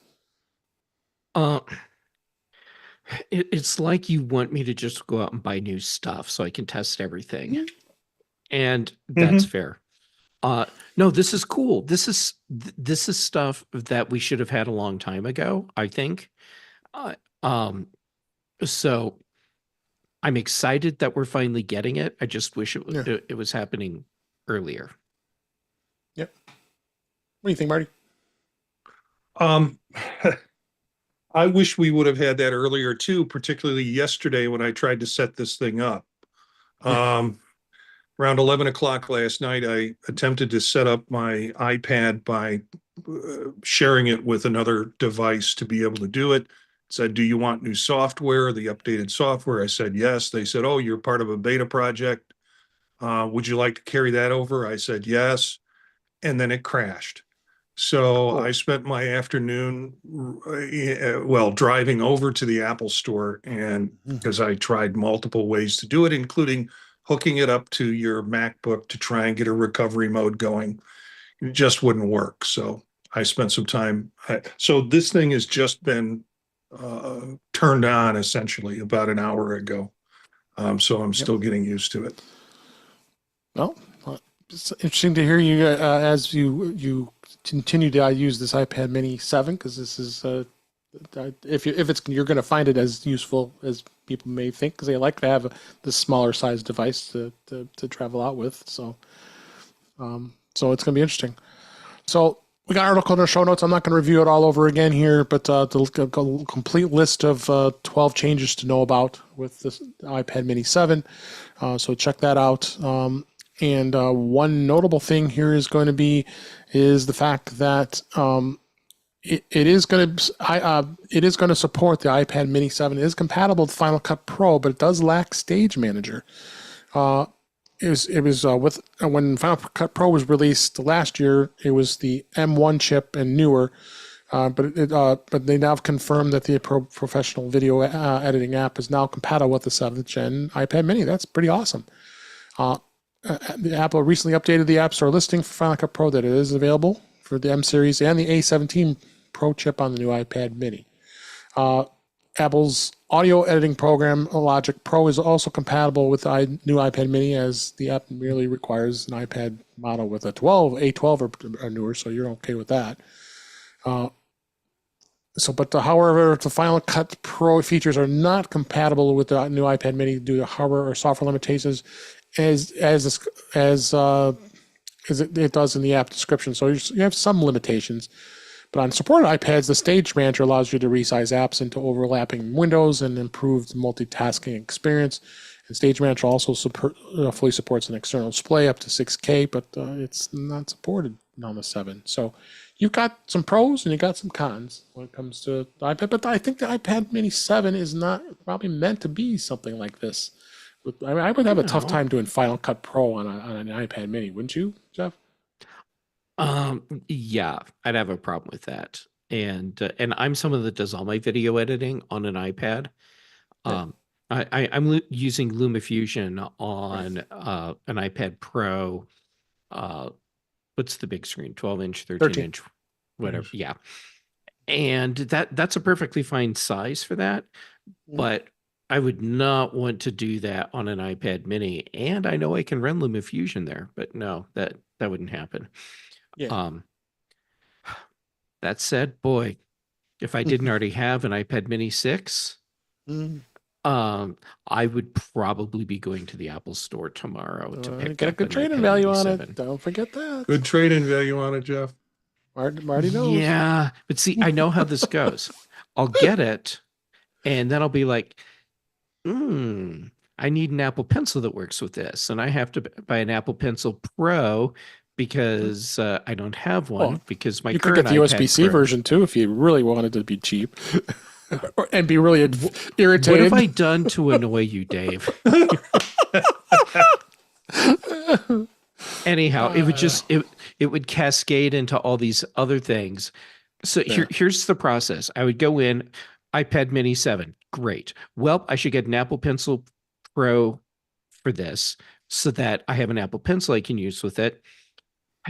[SPEAKER 1] It's like you want me to just go out and buy new stuff so I can test everything. And that's fair. No, this is cool. This is stuff that we should have had a long time ago, I think. So I'm excited that we're finally getting it. I just wish it was happening earlier.
[SPEAKER 2] Yep. What do you think, Marty?
[SPEAKER 4] I wish we would have had that earlier too, particularly yesterday when I tried to set this thing up. Around 11 o'clock last night, I attempted to set up my iPad by sharing it with another device to be able to do it. It said, do you want new software, the updated software? I said, yes. They said, oh, you're part of a beta project. Would you like to carry that over? I said, yes. And then it crashed. So I spent my afternoon, driving over to the Apple store, and because I tried multiple ways to do it, including hooking it up to your MacBook to try and get a recovery mode going. It just wouldn't work. So I spent some time. So this thing has just been turned on essentially about an hour ago. So I'm still getting used to it.
[SPEAKER 2] Well, it's interesting to hear you as you continue to use this iPad Mini 7, because this is you're going to find it as useful as people may think, because they like to have this smaller size device to travel out with. So so it's going to be interesting. So we got an article in our show notes. I'm not going to review it all over again here, but the complete list of 12 changes to know about with this iPad Mini 7. So check that out. And one notable thing here is the fact that it is going to support the iPad Mini 7. It is compatible with Final Cut Pro, but it does lack Stage Manager. It was when Final Cut Pro was released last year. It was the M1 chip and newer. But they now have confirmed that the professional video editing app is now compatible with the 7th gen iPad Mini. That's pretty awesome. The Apple recently updated the App Store listing for Final Cut Pro that it is available for the M series and the A17 Pro chip on the new iPad Mini. Apple's audio editing program Logic Pro is also compatible with the new iPad Mini, as the app merely requires an iPad model with a A12 or newer, so you're okay with that. However, the Final Cut Pro features are not compatible with the new iPad Mini due to hardware or software limitations, as it does in the app description. So you have some limitations. But on supported iPads, the Stage Manager allows you to resize apps into overlapping windows and improve the multitasking experience. And Stage Manager also fully supports an external display up to 6K, but it's not supported on the 7. So you've got some pros and you got some cons when it comes to the iPad. But I think the iPad Mini 7 is not probably meant to be something like this. I would have a tough time doing Final Cut Pro on an iPad Mini, wouldn't you, Jeff?
[SPEAKER 1] Yeah, I'd have a problem with that. And I'm someone that does all my video editing on an iPad. I'm using LumaFusion on an iPad Pro. What's the big screen? 12-inch, 13-inch, whatever. Yeah. And that's a perfectly fine size for that. But I would not want to do that on an iPad Mini. And I know I can run LumaFusion there, but no, that wouldn't happen.
[SPEAKER 2] Yeah.
[SPEAKER 1] That said, boy, if I didn't already have an iPad Mini 6, I would probably be going to the Apple Store tomorrow to pick
[SPEAKER 2] get a
[SPEAKER 1] up
[SPEAKER 2] good
[SPEAKER 1] an
[SPEAKER 2] trade-in
[SPEAKER 1] iPad
[SPEAKER 2] value
[SPEAKER 1] Mini
[SPEAKER 2] on
[SPEAKER 1] 7.
[SPEAKER 2] it. Don't forget that.
[SPEAKER 4] Good trade-in value on it, Jeff.
[SPEAKER 2] Marty knows.
[SPEAKER 1] Yeah, but see, I know how this goes. I'll get it, and then I'll be like, I need an Apple Pencil that works with this, and I have to buy an Apple Pencil Pro because I don't have one, because my
[SPEAKER 2] you could
[SPEAKER 1] current
[SPEAKER 2] get the
[SPEAKER 1] iPad
[SPEAKER 2] USB-C
[SPEAKER 1] Pro,
[SPEAKER 2] version too if you really wanted to be cheap and be really irritated.
[SPEAKER 1] What have I done to annoy you, Dave? Anyhow, it would cascade into all these other things. So here's the process. I would go in, iPad Mini 7, great. Well, I should get an Apple Pencil Pro for this so that I have an Apple Pencil I can use with it.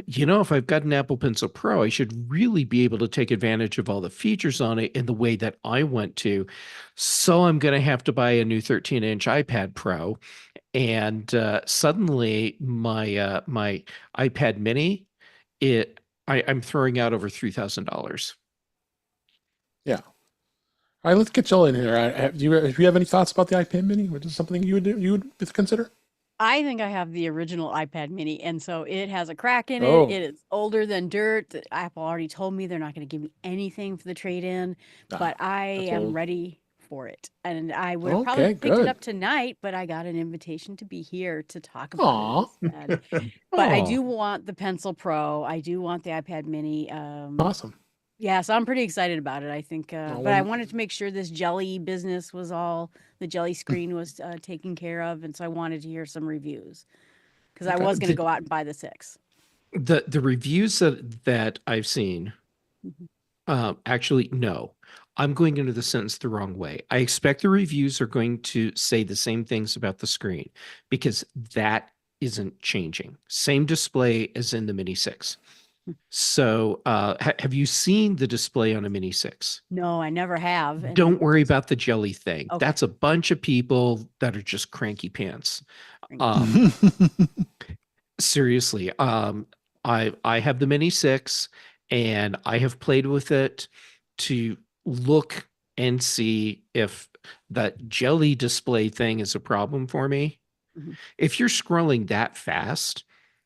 [SPEAKER 1] You know, if I've got an Apple Pencil Pro, I should really be able to take advantage of all the features on it in the way that I want to. So I'm going to have to buy a new 13-inch iPad Pro. And suddenly my my iPad Mini, I'm throwing out over $3,000.
[SPEAKER 2] Yeah. All right, let's get Jill in here. Do you have any thoughts about the iPad Mini? Which is something you would consider?
[SPEAKER 3] I think I have the original iPad Mini, and so it has a crack in
[SPEAKER 2] Oh.
[SPEAKER 3] it. It is older than dirt. Apple already told me they're not going to give me anything for the trade-in, but I am
[SPEAKER 2] old.
[SPEAKER 3] ready for it. And I would have probably picked it up tonight, but I got an invitation to be here to talk about it instead. But I do want the Pencil Pro. I do want the iPad Mini.
[SPEAKER 2] Awesome.
[SPEAKER 3] Yeah, so I'm pretty excited about it. I think, but I wanted to make sure this jelly business was the jelly screen was taken care of, and so I wanted to hear some reviews because I was going to go out and buy the 6.
[SPEAKER 1] The reviews that I've seen, actually, no, I'm going into the sentence the wrong way. I expect the reviews are going to say the same things about the screen because that isn't changing. Same display as in the Mini 6. So have you seen the display on a Mini 6?
[SPEAKER 3] No, I never have.
[SPEAKER 1] Don't worry about the jelly thing.
[SPEAKER 3] Okay.
[SPEAKER 1] That's a bunch of people that are just cranky pants. Seriously, I have the Mini 6 and I have played with it to look and see if that jelly display thing is a problem for me. If you're scrolling that fast,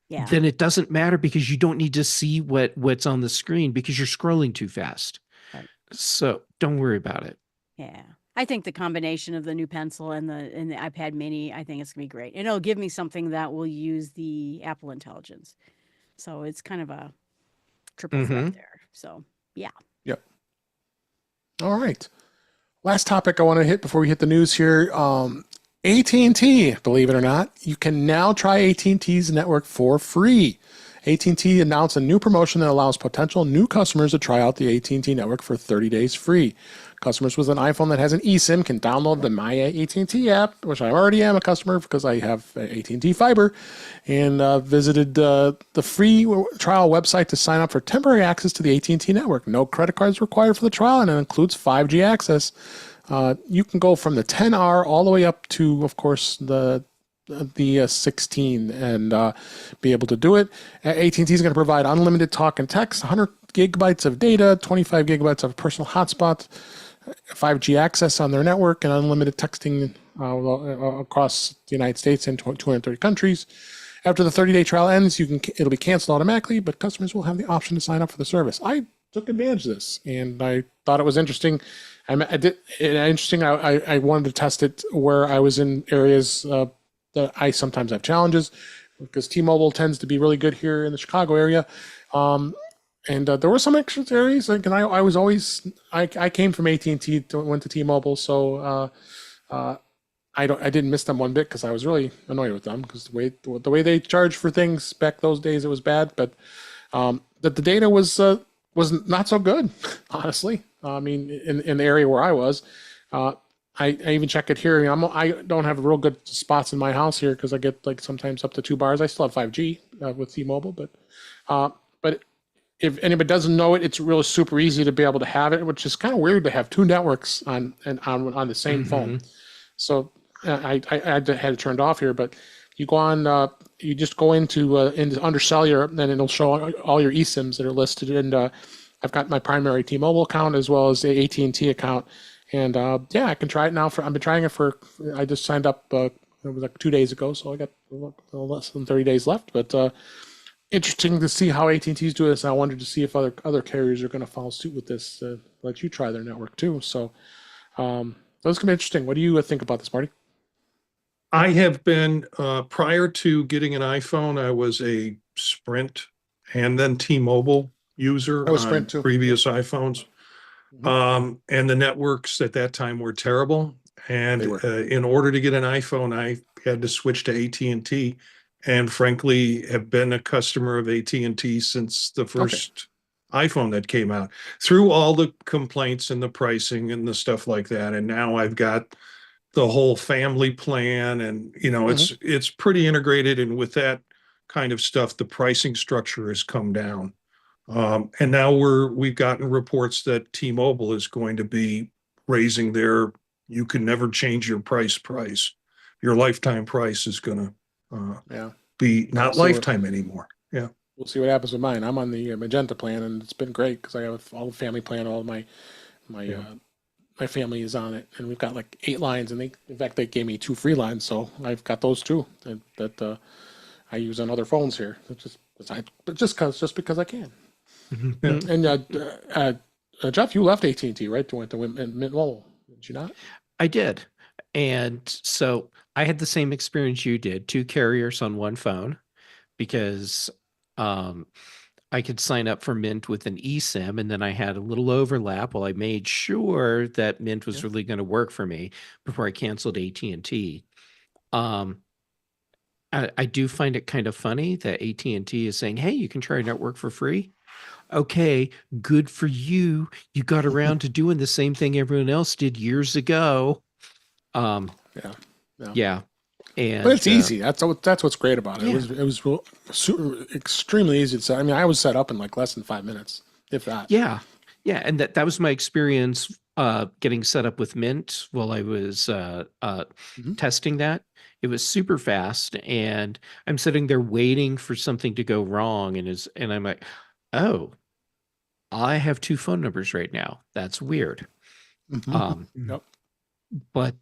[SPEAKER 1] then it doesn't matter because you don't need to see what's on the screen because you're scrolling too fast.
[SPEAKER 3] Right.
[SPEAKER 1] So don't worry about it.
[SPEAKER 3] Yeah. I think the combination of the new pencil and the iPad Mini, I think it's gonna be great. And it'll give me something that will use the Apple Intelligence. So it's kind of a triple threat there. So yeah.
[SPEAKER 2] Yep. All right. Last topic I want to hit before we hit the news here. AT&T, believe it or not, you can now try AT&T's network for free. AT&T announced a new promotion that allows potential new customers to try out the AT&T network for 30 days free. Customers with an iPhone that has an eSIM can download the My AT&T app, which I already am a customer because I have AT&T fiber, and visited the free trial website to sign up for temporary access to the AT&T network. No credit cards required for the trial, and it includes 5G access. You can go from the 10R all the way up to, of course, the 16 and be able to do it. AT&T is going to provide unlimited talk and text, 100 gigabytes of data, 25 gigabytes of personal hotspot, 5G access on their network, and unlimited texting across the United States and 230 countries. After the 30-day trial ends, it'll be canceled automatically, but customers will have the option to sign up for the service. I took advantage of this, and I thought it was interesting. I wanted to test it where I was in areas that I sometimes have challenges, because T-Mobile tends to be really good here in the Chicago area. And there were some extra areas, like, and I came from AT&T, went to T-Mobile, so I didn't miss them one bit, because I was really annoyed with them, because the way they charged for things back those days, it was bad. But that the data was not so good, honestly. I mean, in the area where I was, I even check it here. I don't have real good spots in my house here, because I get like sometimes up to 2 bars. I still have 5G with T-Mobile, but if anybody doesn't know it, it's really super easy to be able to have it, which is kind of weird to have 2 networks on the same phone. So I had it turned off here, but you go on, you just go into under cellular, and it'll show all your eSIMs that are listed. And I've got my primary T-Mobile account as well as the AT&T account. And I can try it now. I've been trying it I just signed up, it was like 2 days ago, so I got less than 30 days left. But interesting to see how AT&T's doing this. And I wanted to see if other carriers are going to follow suit with this, let you try their network too. So that's going to be interesting. What do you think about this, Marty?
[SPEAKER 4] I have been, prior to getting an iPhone, I was a Sprint and then T-Mobile user
[SPEAKER 2] I was
[SPEAKER 4] on
[SPEAKER 2] Sprint too.
[SPEAKER 4] previous iPhones. And the networks at that time were terrible. And
[SPEAKER 2] They were.
[SPEAKER 4] in order to get an iPhone, I had to switch to AT&T, and frankly have been a customer of AT&T since the first iPhone that came out, through all the complaints and the pricing and the stuff like that. And now I've got the whole family plan, and it's pretty integrated. And with that kind of stuff, the pricing structure has come down. And now we've gotten reports that T-Mobile is going to be raising you can never change your price. Your lifetime price is going to be not lifetime anymore. Yeah.
[SPEAKER 2] We'll see what happens with mine. I'm on the Magenta plan, and it's been great because I have all the family plan. All of my family is on it, and we've got like 8 lines, and in fact they gave me 2 free lines, so I've got those too that I use on other phones here. Just because I can. And Jeff, you left AT&T, right? You went to Mint Mobile, did you not?
[SPEAKER 1] I did. And so I had the same experience you did, 2 carriers on one phone, because I could sign up for Mint with an eSIM, and then I had a little overlap while I made sure that Mint was really going to work for me before I canceled AT&T. I do find it kind of funny that AT&T is saying, hey, you can try our network for free. Okay, good for you. You got around to doing the same thing everyone else did years ago. Yeah. And,
[SPEAKER 2] but it's easy. That's what's great about it.
[SPEAKER 1] Yeah.
[SPEAKER 2] It was extremely easy to set. I mean, I was set up in like less than 5 minutes, if that.
[SPEAKER 1] Yeah. And that was my experience getting set up with Mint while I was testing that. It was super fast, and I'm sitting there waiting for something to go wrong, and I'm like, oh, I have 2 phone numbers right now. That's weird.
[SPEAKER 2] Yep.
[SPEAKER 1] But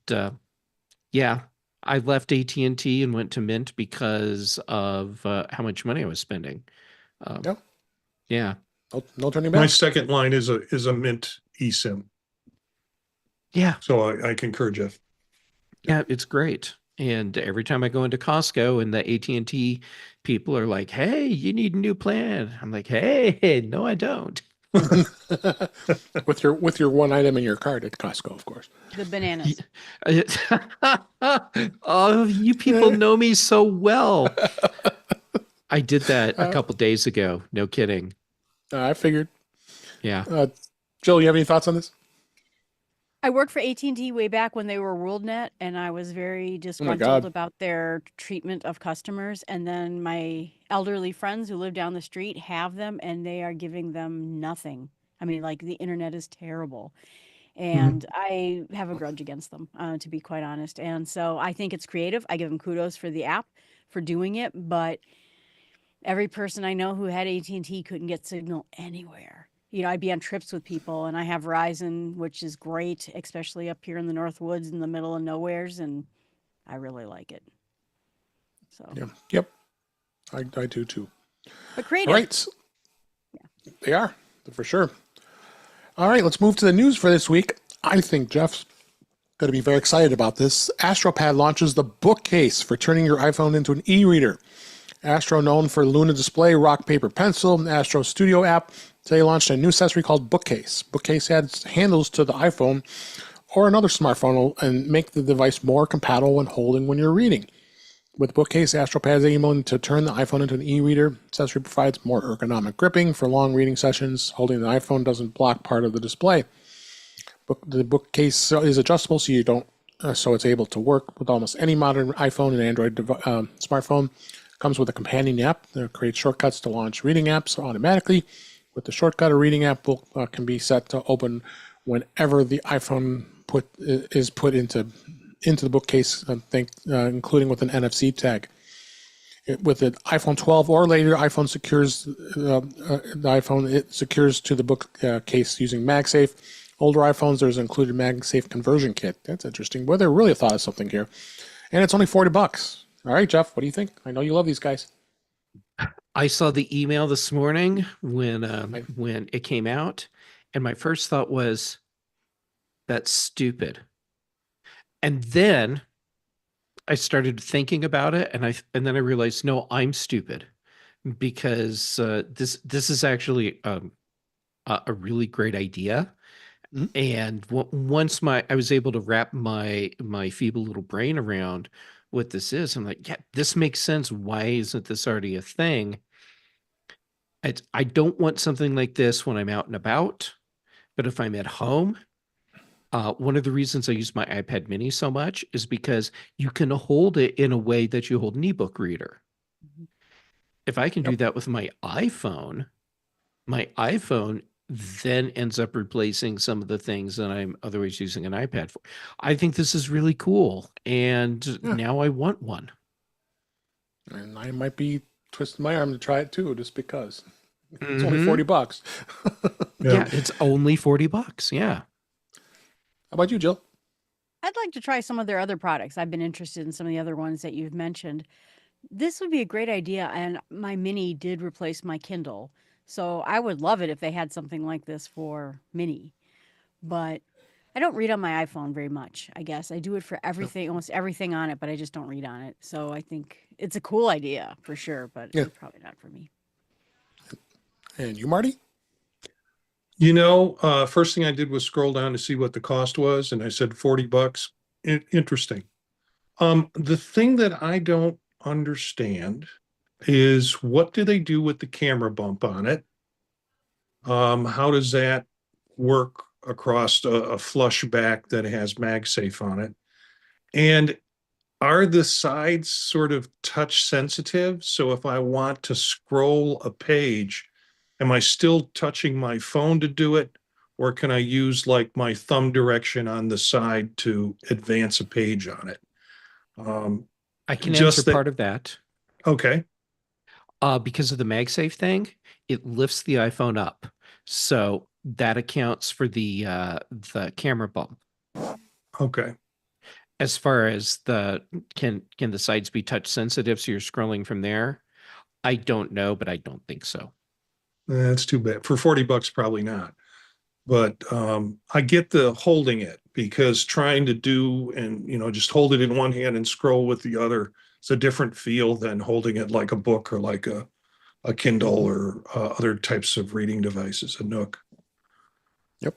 [SPEAKER 1] I left AT&T and went to Mint because of how much money I was spending. Yeah.
[SPEAKER 2] No turning back.
[SPEAKER 4] My second line is a Mint eSIM.
[SPEAKER 1] Yeah.
[SPEAKER 4] So I concur, Jeff.
[SPEAKER 1] Yeah, it's great. And every time I go into Costco and the AT&T people are like, hey, you need a new plan. I'm like, hey, no, I don't.
[SPEAKER 2] with your one item in your cart at Costco, of course.
[SPEAKER 3] The bananas.
[SPEAKER 1] Oh, you people know me so well. I did that a
[SPEAKER 2] Uh,
[SPEAKER 1] couple days ago. No kidding.
[SPEAKER 2] I figured.
[SPEAKER 1] Yeah.
[SPEAKER 2] Jill, you have any thoughts on this?
[SPEAKER 3] I worked for AT&T way back when they were WorldNet, and I was very
[SPEAKER 2] Oh my
[SPEAKER 3] disgruntled
[SPEAKER 2] God.
[SPEAKER 3] about their treatment of customers. And then my elderly friends who live down the street have them, and they are giving them nothing. I mean, like the internet is terrible,
[SPEAKER 4] Mhm.
[SPEAKER 3] and I have a grudge against them, to be quite honest. And so I think it's creative. I give them kudos for the app for doing it, but every person I know who had AT&T couldn't get signal anywhere. I'd be on trips with people, and I have Verizon, which is great, especially up here in the North Woods in the middle of nowheres, and I really like it. So,
[SPEAKER 2] Yeah. Yep. I do too.
[SPEAKER 3] but
[SPEAKER 2] All
[SPEAKER 3] creative.
[SPEAKER 2] right. They are, for sure. All right, let's move to the news for this week. I think Jeff's going to be very excited about this. AstroPad launches the bookcase for turning your iPhone into an e-reader. Astro, known for Luna Display, Rock Paper Pencil, and Astro Studio app, today launched a new accessory called Bookcase. Bookcase adds handles to the iPhone or another smartphone and make the device more compatible when holding when you're reading. With Bookcase, AstroPad is aiming to turn the iPhone into an e-reader. Accessory provides more ergonomic gripping for long reading sessions. Holding the iPhone doesn't block part of the display. The Bookcase is adjustable, so you don't, so it's able to work with almost any modern iPhone and Android smartphone. Comes with a companion app that creates shortcuts to launch reading apps automatically. With the shortcut, a reading app can be set to open whenever the iPhone is put into the bookcase, including with an NFC tag. With the iPhone 12 or later, iPhone secures the iPhone. It secures to the bookcase using MagSafe. Older iPhones, there's an included MagSafe conversion kit. That's interesting. Well, they really thought of something here, and it's only $40. All right, Jeff, what do you think? I know you love these guys.
[SPEAKER 1] I saw the email this morning when
[SPEAKER 2] Right.
[SPEAKER 1] when it came out, and my first thought was, that's stupid. And then I started thinking about it, and then I realized, no, I'm stupid because this is actually a really great idea.
[SPEAKER 2] Mhm.
[SPEAKER 1] And once I was able to wrap my feeble little brain around what this is, I'm like, yeah, this makes sense. Why isn't this already a thing? I don't want something like this when I'm out and about, but if I'm at home, one of the reasons I use my iPad mini so much is because you can hold it in a way that you hold an ebook reader.
[SPEAKER 3] Mhm.
[SPEAKER 1] If I can do
[SPEAKER 2] Yep.
[SPEAKER 1] that with my iPhone then ends up replacing some of the things that I'm otherwise using an iPad for. I think this is really cool, and
[SPEAKER 2] Yeah.
[SPEAKER 1] now I want one.
[SPEAKER 2] And I might be twisting my arm to try it too, just because. It's only
[SPEAKER 1] Mhm.
[SPEAKER 2] $40.
[SPEAKER 1] Yeah, it's only $40. Yeah.
[SPEAKER 2] How about you, Jill?
[SPEAKER 3] I'd like to try some of their other products. I've been interested in some of the other ones that you've mentioned. This would be a great idea, and my mini did replace my Kindle. So I would love it if they had something like this for mini. But I don't read on my iPhone very much, I guess. I do it for
[SPEAKER 2] Yeah.
[SPEAKER 3] everything, almost everything on it, but I just don't read on it. So I think it's a cool idea for sure, but
[SPEAKER 2] Yeah.
[SPEAKER 3] it's probably not for me.
[SPEAKER 2] And you, Marty?
[SPEAKER 4] First thing I did was scroll down to see what the cost was, and I said $40. Interesting. The thing that I don't understand is what do they do with the camera bump on it? How does that work across a flush back that has MagSafe on it? And are the sides sort of touch sensitive? So if I want to scroll a page, am I still touching my phone to do it? Or can I use like my thumb direction on the side to advance a page on it? Um,
[SPEAKER 1] I can answer
[SPEAKER 4] just that,
[SPEAKER 1] part of that.
[SPEAKER 4] okay,
[SPEAKER 1] Because of the MagSafe thing, it lifts the iPhone up. So that accounts for the camera bump.
[SPEAKER 4] okay.
[SPEAKER 1] As far as can the sides be touch sensitive so you're scrolling from there? I don't know, but I don't think so.
[SPEAKER 4] That's too bad. For $40, probably not. But I get the holding it because trying to do and just hold it in one hand and scroll with the other, it's a different feel than holding it like a book or like a Kindle or other types of reading devices, a Nook.
[SPEAKER 2] Yep.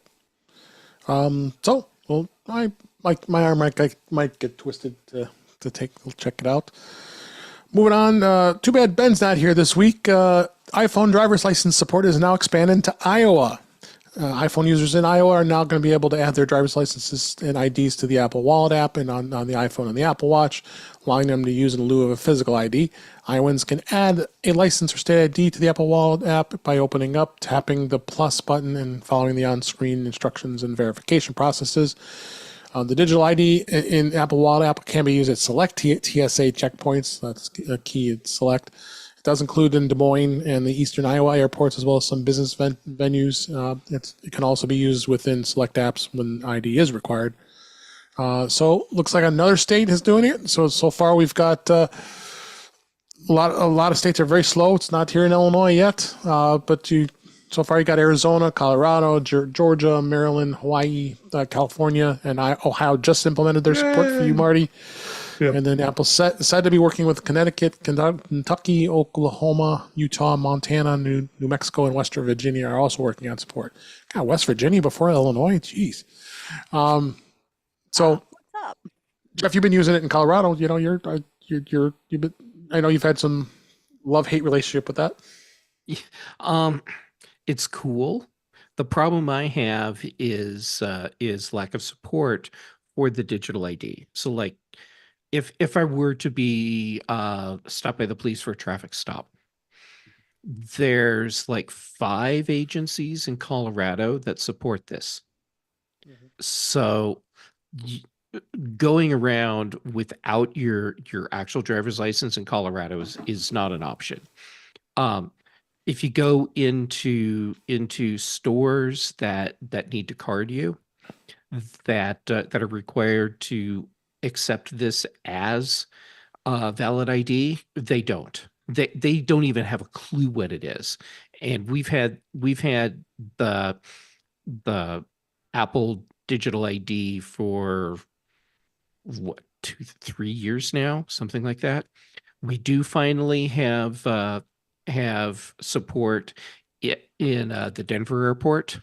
[SPEAKER 2] Well, my arm might get twisted to check it out. Moving on, too bad Ben's not here this week. iPhone driver's license support is now expanded to Iowa. iPhone users in Iowa are now going to be able to add their driver's licenses and IDs to the Apple Wallet app and on the iPhone and the Apple Watch, allowing them to use in lieu of a physical ID. Iowans can add a license or state ID to the Apple Wallet app by opening up, tapping the plus button, and following the on-screen instructions and verification processes. The digital ID in Apple Wallet app can be used at select TSA checkpoints. That's a key at select. It does include in Des Moines and the Eastern Iowa airports, as well as some business venues. It can also be used within select apps when ID is required. So looks like another state is doing it. So far we've got a lot of states are very slow. It's not here in Illinois yet, but so far you got Arizona, Colorado, Georgia, Maryland, Hawaii, California, and Ohio just implemented their support for you, Marty.
[SPEAKER 4] Yep.
[SPEAKER 2] And then Apple's said to be working with Connecticut, Kentucky, Oklahoma, Utah, Montana, New Mexico, and West Virginia are also working on support. God, West Virginia before Illinois, jeez. So,
[SPEAKER 3] What's up?
[SPEAKER 2] Jeff, you've been using it in Colorado. You know, I know you've had some love-hate relationship with that.
[SPEAKER 1] It's cool. The problem I have is lack of support for the digital ID. So like if I were to be stopped by the police for a traffic stop, there's like 5 agencies in Colorado that support this. So going around without your actual driver's license in Colorado is not an option. If you go into stores that need to card you, that are required to accept this as valid ID, they don't. They don't even have a clue what it is. And we've had the Apple digital ID for what, 2-3 years now, something like that. We do finally have support in the Denver airport,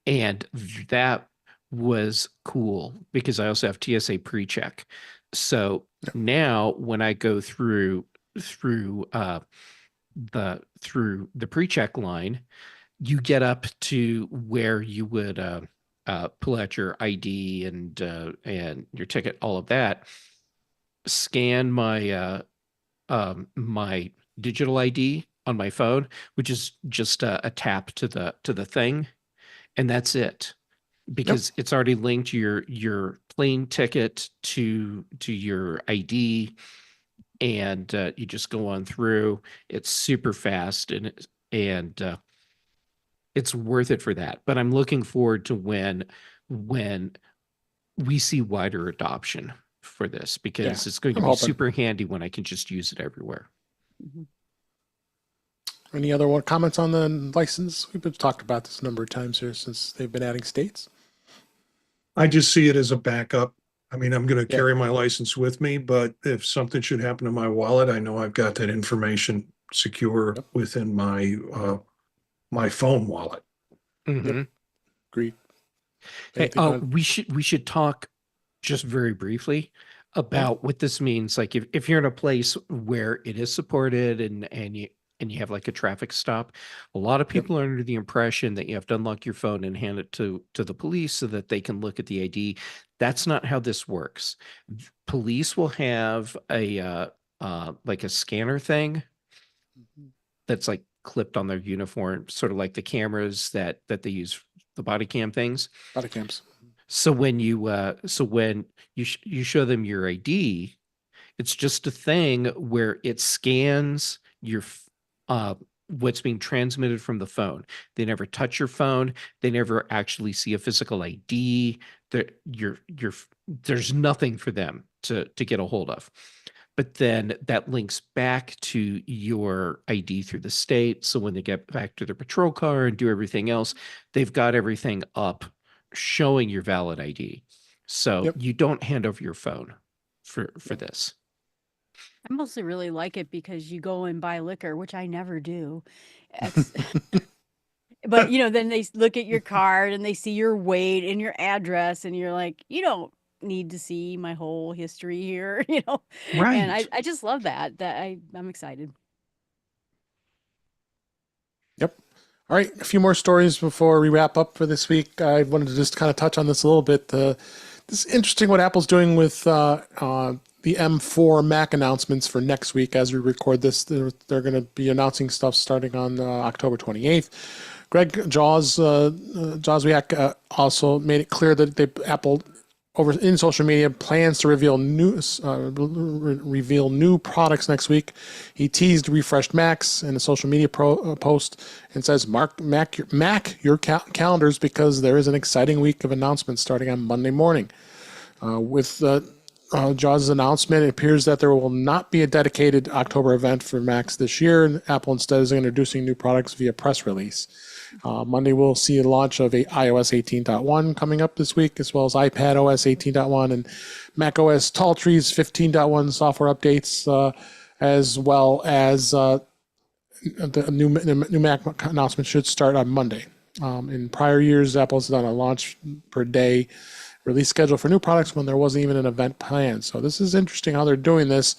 [SPEAKER 1] and that was cool because I also have TSA pre-check. So now when I go through the pre-check line, you get up to where you would pull out your ID and your ticket, all of that, scan my my digital ID on my phone, which is just a tap to the thing, and that's it. Because it's already linked your plane ticket to your ID, and you just go on through. It's super fast, and it's worth it for that. But I'm looking forward to when we see wider adoption for this, because it's going to be super handy when I can just use it everywhere.
[SPEAKER 2] Any other comments on the license? We've talked about this a number of times here since they've been adding states.
[SPEAKER 4] I just see it as a backup. I mean, I'm going to carry my license with me, but if something should happen to my wallet, I know I've got that information secure within my my phone wallet.
[SPEAKER 2] Agreed.
[SPEAKER 1] Hey, we should talk just very briefly about what this means. Like if you're in a place where it is supported and you have like a traffic stop, a lot of people are under the impression that you have to unlock your phone and hand it to the police so that they can look at the ID. That's not how this works. Police will have a like a scanner thing that's like clipped on their uniform, sort of like the cameras that they use, the body cam things.
[SPEAKER 2] Body cams.
[SPEAKER 1] So when you you show them your ID, it's just a thing where it scans your what's being transmitted from the phone. They never touch your phone. They never actually see a physical ID. There's nothing for them to get a hold of. But then that links back to your ID through the state. So when they get back to their patrol car and do everything else, they've got everything up showing your valid ID. So you don't hand over your phone for this.
[SPEAKER 3] I mostly really like it because you go and buy liquor, which I never do. But then they look at your card and they see your weight and your address, and you're like, you don't need to see my whole history here, and
[SPEAKER 1] Right.
[SPEAKER 3] I just love I'm excited.
[SPEAKER 2] Yep. All right, a few more stories before we wrap up for this week. I wanted to just kind of touch on this a little bit. This is interesting what Apple's doing with the M4 Mac announcements for next week. As we record this, they're going to be announcing stuff starting on October 28th. Greg Joswiak also made it clear that Apple over in social media plans to reveal new products next week. He teased refreshed Macs in a social media post and says, "Mark your calendars because there is an exciting week of announcements starting on Monday morning." With Jaws' announcement, it appears that there will not be a dedicated October event for Macs this year, and Apple instead is introducing new products via press release. Monday, we'll see a launch of iOS 18.1 coming up this week, as well as iPad OS 18.1 and Mac OS Tall Trees 15.1 software updates, as well as the new Mac announcement should start on Monday. In prior years, Apple's done a launch per day release schedule for new products when there wasn't even an event planned. So this is interesting how they're doing this.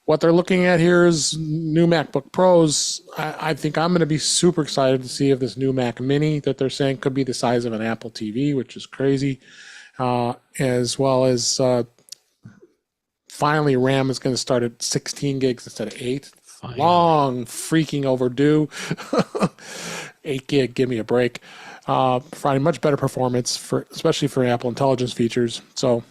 [SPEAKER 2] What they're looking at here is new MacBook Pros. I think I'm going to be super excited to see if this new Mac Mini that they're saying could be the size of an Apple TV, which is crazy, as well as finally RAM is going to start at 16 gigs instead of 8.
[SPEAKER 1] Finally.
[SPEAKER 2] Long freaking overdue. 8 gig, give me a break. Providing much better performance especially for Apple Intelligence features. So,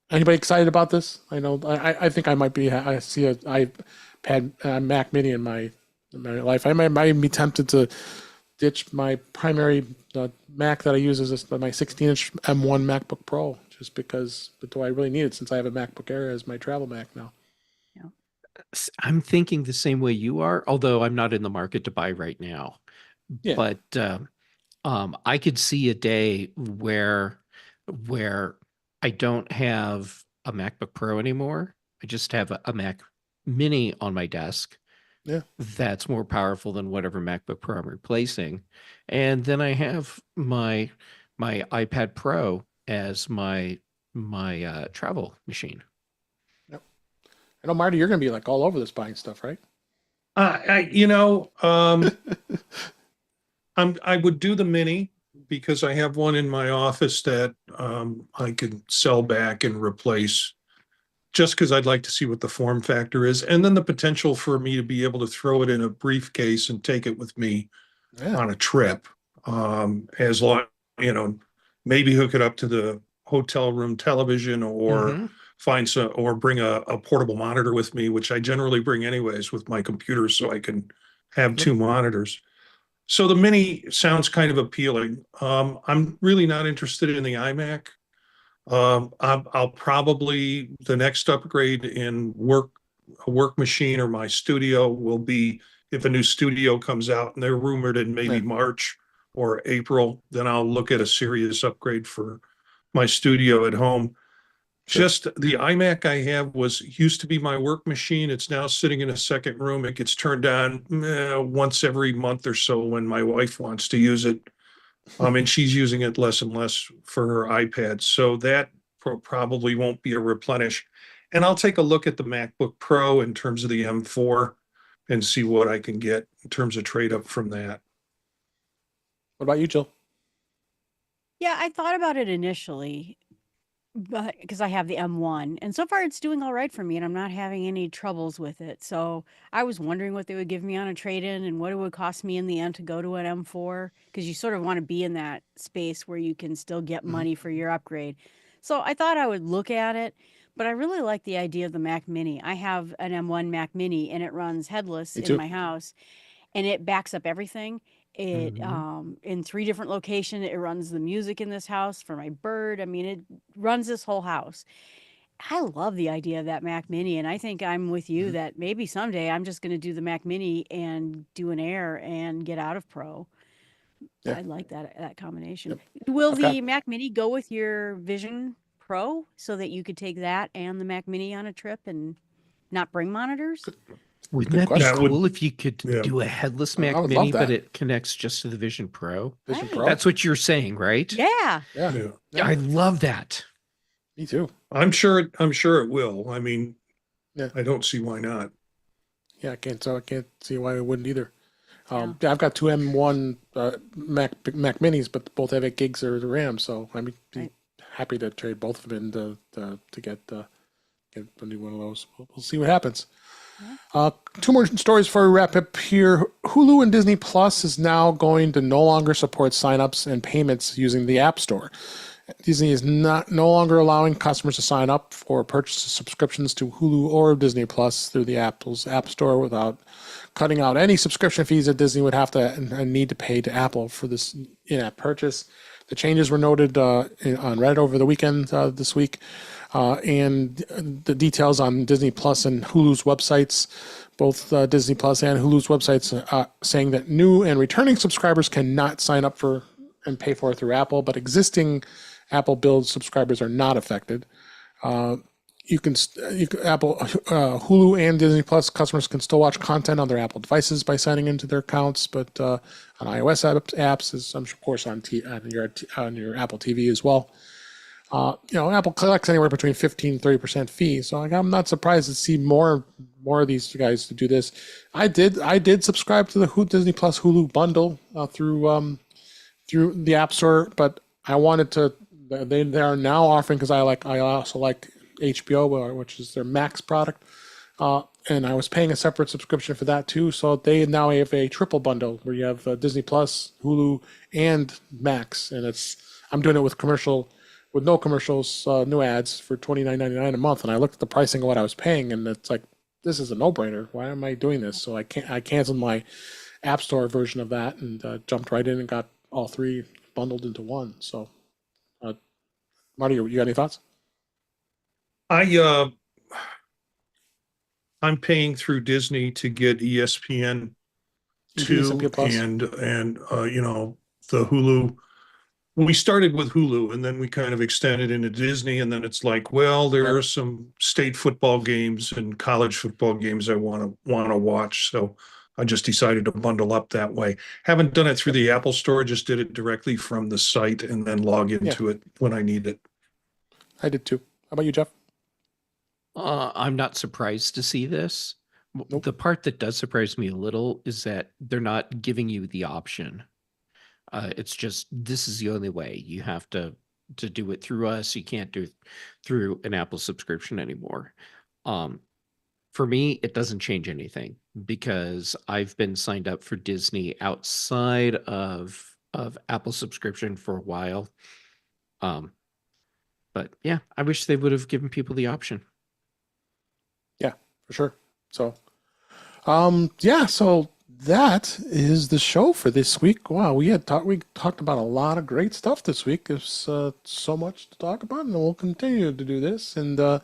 [SPEAKER 2] anybody excited about this? I know. I think I might be. I see a iPad Mac Mini in my life. I might even be tempted to ditch my primary Mac that I use as my 16-inch M1 MacBook Pro, just because. But do I really need it since I have a MacBook Air as my travel Mac now?
[SPEAKER 1] I'm thinking the same way you are, although I'm not in the market to buy right now.
[SPEAKER 2] Yeah.
[SPEAKER 1] But I could see a day where I don't have a MacBook Pro anymore. I just have a Mac Mini on my desk.
[SPEAKER 2] Yeah.
[SPEAKER 1] That's more powerful than whatever MacBook Pro I'm replacing. And then I have my iPad Pro as my travel machine.
[SPEAKER 2] Yep. I know, Marty, you're going to be like all over this buying stuff, right?
[SPEAKER 4] I would do the Mini because I have one in my office that I could sell back and replace just because I'd like to see what the form factor is. And then the potential for me to be able to throw it in a briefcase and take it with me on a trip. As long, maybe hook it up to the hotel room television or or bring a portable monitor with me, which I generally bring anyways with my computer so I can have two monitors. So the Mini sounds kind of appealing. I'm really not interested in the iMac. I'll probably, the next upgrade in a work machine or my studio will be if a new studio comes out and they're rumored in maybe March or April, then I'll look at a serious upgrade for my studio at home. Just the iMac I have used to be my work machine. It's now sitting in a second room. It gets turned on once every month or so when my wife wants to use it. And she's using it less and less for her iPad. So that probably won't be a replenish. And I'll take a look at the MacBook Pro in terms of the M4 and see what I can get in terms of trade up from that.
[SPEAKER 2] What about you, Jill?
[SPEAKER 3] Yeah, I thought about it initially, but because I have the M1, and so far it's doing all right for me, and I'm not having any troubles with it. So I was wondering what they would give me on a trade-in and what it would cost me in the end to go to an M4, because you sort of want to be in that space where you can still get money for your upgrade. So I thought I would look at it, but I really like the idea of the Mac Mini. I have an M1 Mac Mini, and it runs headless
[SPEAKER 2] Me
[SPEAKER 3] in
[SPEAKER 2] too.
[SPEAKER 3] my house, and it backs up everything. It in 3 different locations. It runs the music in this house for my bird. I mean, it runs this whole house. I love the idea of that Mac Mini, and I think I'm with you that maybe someday I'm just going to do the Mac Mini and do an Air and get out of Pro.
[SPEAKER 2] Yeah.
[SPEAKER 3] I like that combination.
[SPEAKER 2] Yep.
[SPEAKER 3] Will
[SPEAKER 2] Okay.
[SPEAKER 3] the Mac Mini go with your Vision Pro so that you could take that and the Mac Mini on a trip and not bring monitors?
[SPEAKER 1] Wouldn't
[SPEAKER 2] Good
[SPEAKER 1] that
[SPEAKER 2] question.
[SPEAKER 1] be
[SPEAKER 4] That would-
[SPEAKER 1] cool if you could
[SPEAKER 4] yeah.
[SPEAKER 1] do a headless
[SPEAKER 2] I
[SPEAKER 1] Mac
[SPEAKER 2] would
[SPEAKER 1] Mini,
[SPEAKER 2] love
[SPEAKER 1] but
[SPEAKER 2] that.
[SPEAKER 1] it connects just to the Vision Pro?
[SPEAKER 2] Vision
[SPEAKER 3] Right.
[SPEAKER 2] Pro.
[SPEAKER 1] That's what you're saying, right?
[SPEAKER 3] Yeah.
[SPEAKER 2] Yeah.
[SPEAKER 4] Yeah.
[SPEAKER 2] Yeah.
[SPEAKER 1] I love that.
[SPEAKER 2] Me too.
[SPEAKER 4] I'm sure it will. I mean,
[SPEAKER 2] Yeah.
[SPEAKER 4] I don't see why not.
[SPEAKER 2] Yeah, I can't see why it wouldn't either.
[SPEAKER 3] Yeah.
[SPEAKER 2] Yeah, I've got two M1 Mac Minis, but both have 8 gigs of RAM, so I'd be
[SPEAKER 3] Right.
[SPEAKER 2] happy to trade both of them to get a new one of those. We'll see what happens.
[SPEAKER 3] Yeah.
[SPEAKER 2] Two more stories before we wrap up here. Hulu and Disney Plus is now going to no longer support signups and payments using the App Store. Disney is no longer allowing customers to sign up for purchase subscriptions to Hulu or Disney Plus through the Apple's App Store without cutting out any subscription fees that Disney would have to and need to pay to Apple for this in-app purchase. The changes were noted on Reddit over the weekend this week, and the details on Disney Plus and Hulu's websites, both Disney Plus and Hulu's websites, saying that new and returning subscribers cannot sign up for and pay for it through Apple, but existing Apple billed subscribers are not affected. Apple, Hulu and Disney Plus customers can still watch content on their Apple devices by signing into their accounts, but on iOS apps, as of course on your Apple TV as well. Apple collects anywhere between 15 and 30% fees, so I'm not surprised to see more of these guys to do this. I did subscribe to the Disney Plus Hulu bundle through the App Store, but I wanted to. They are now offering, because I also like HBO, which is their Max product, and I was paying a separate subscription for that too. So they now have a triple bundle where you have Disney Plus, Hulu, and Max, and I'm doing it with no commercials, no ads for $29.99 a month. And I looked at the pricing of what I was paying, and it's like, this is a no-brainer. Why am I doing this? So I canceled my App Store version of that and jumped right in and got all three bundled into one. So, Marty, you got any thoughts?
[SPEAKER 4] I'm paying through Disney to get ESPN two
[SPEAKER 2] Plus.
[SPEAKER 4] and the Hulu. We started with Hulu and then we kind of extended into Disney, and then it's like, well, there are some state football games and college football games I want to watch, so I just decided to bundle up that way. Haven't done it through the Apple Store, just did it directly from the site and then log into it when I need it.
[SPEAKER 2] I did too. How about you, Jeff?
[SPEAKER 1] I'm not surprised to see this.
[SPEAKER 2] Nope.
[SPEAKER 1] The part that does surprise me a little is that they're not giving you the option. It's just, this is the only way. You have to do it through us. You can't do it through an Apple subscription anymore. For me, it doesn't change anything because I've been signed up for Disney outside of Apple subscription for a while. But yeah, I wish they would have given people the option.
[SPEAKER 2] Yeah, for sure. So, so that is the show for this week. Wow, we talked about a lot of great stuff this week. There's so much to talk about, and we'll continue to do this. And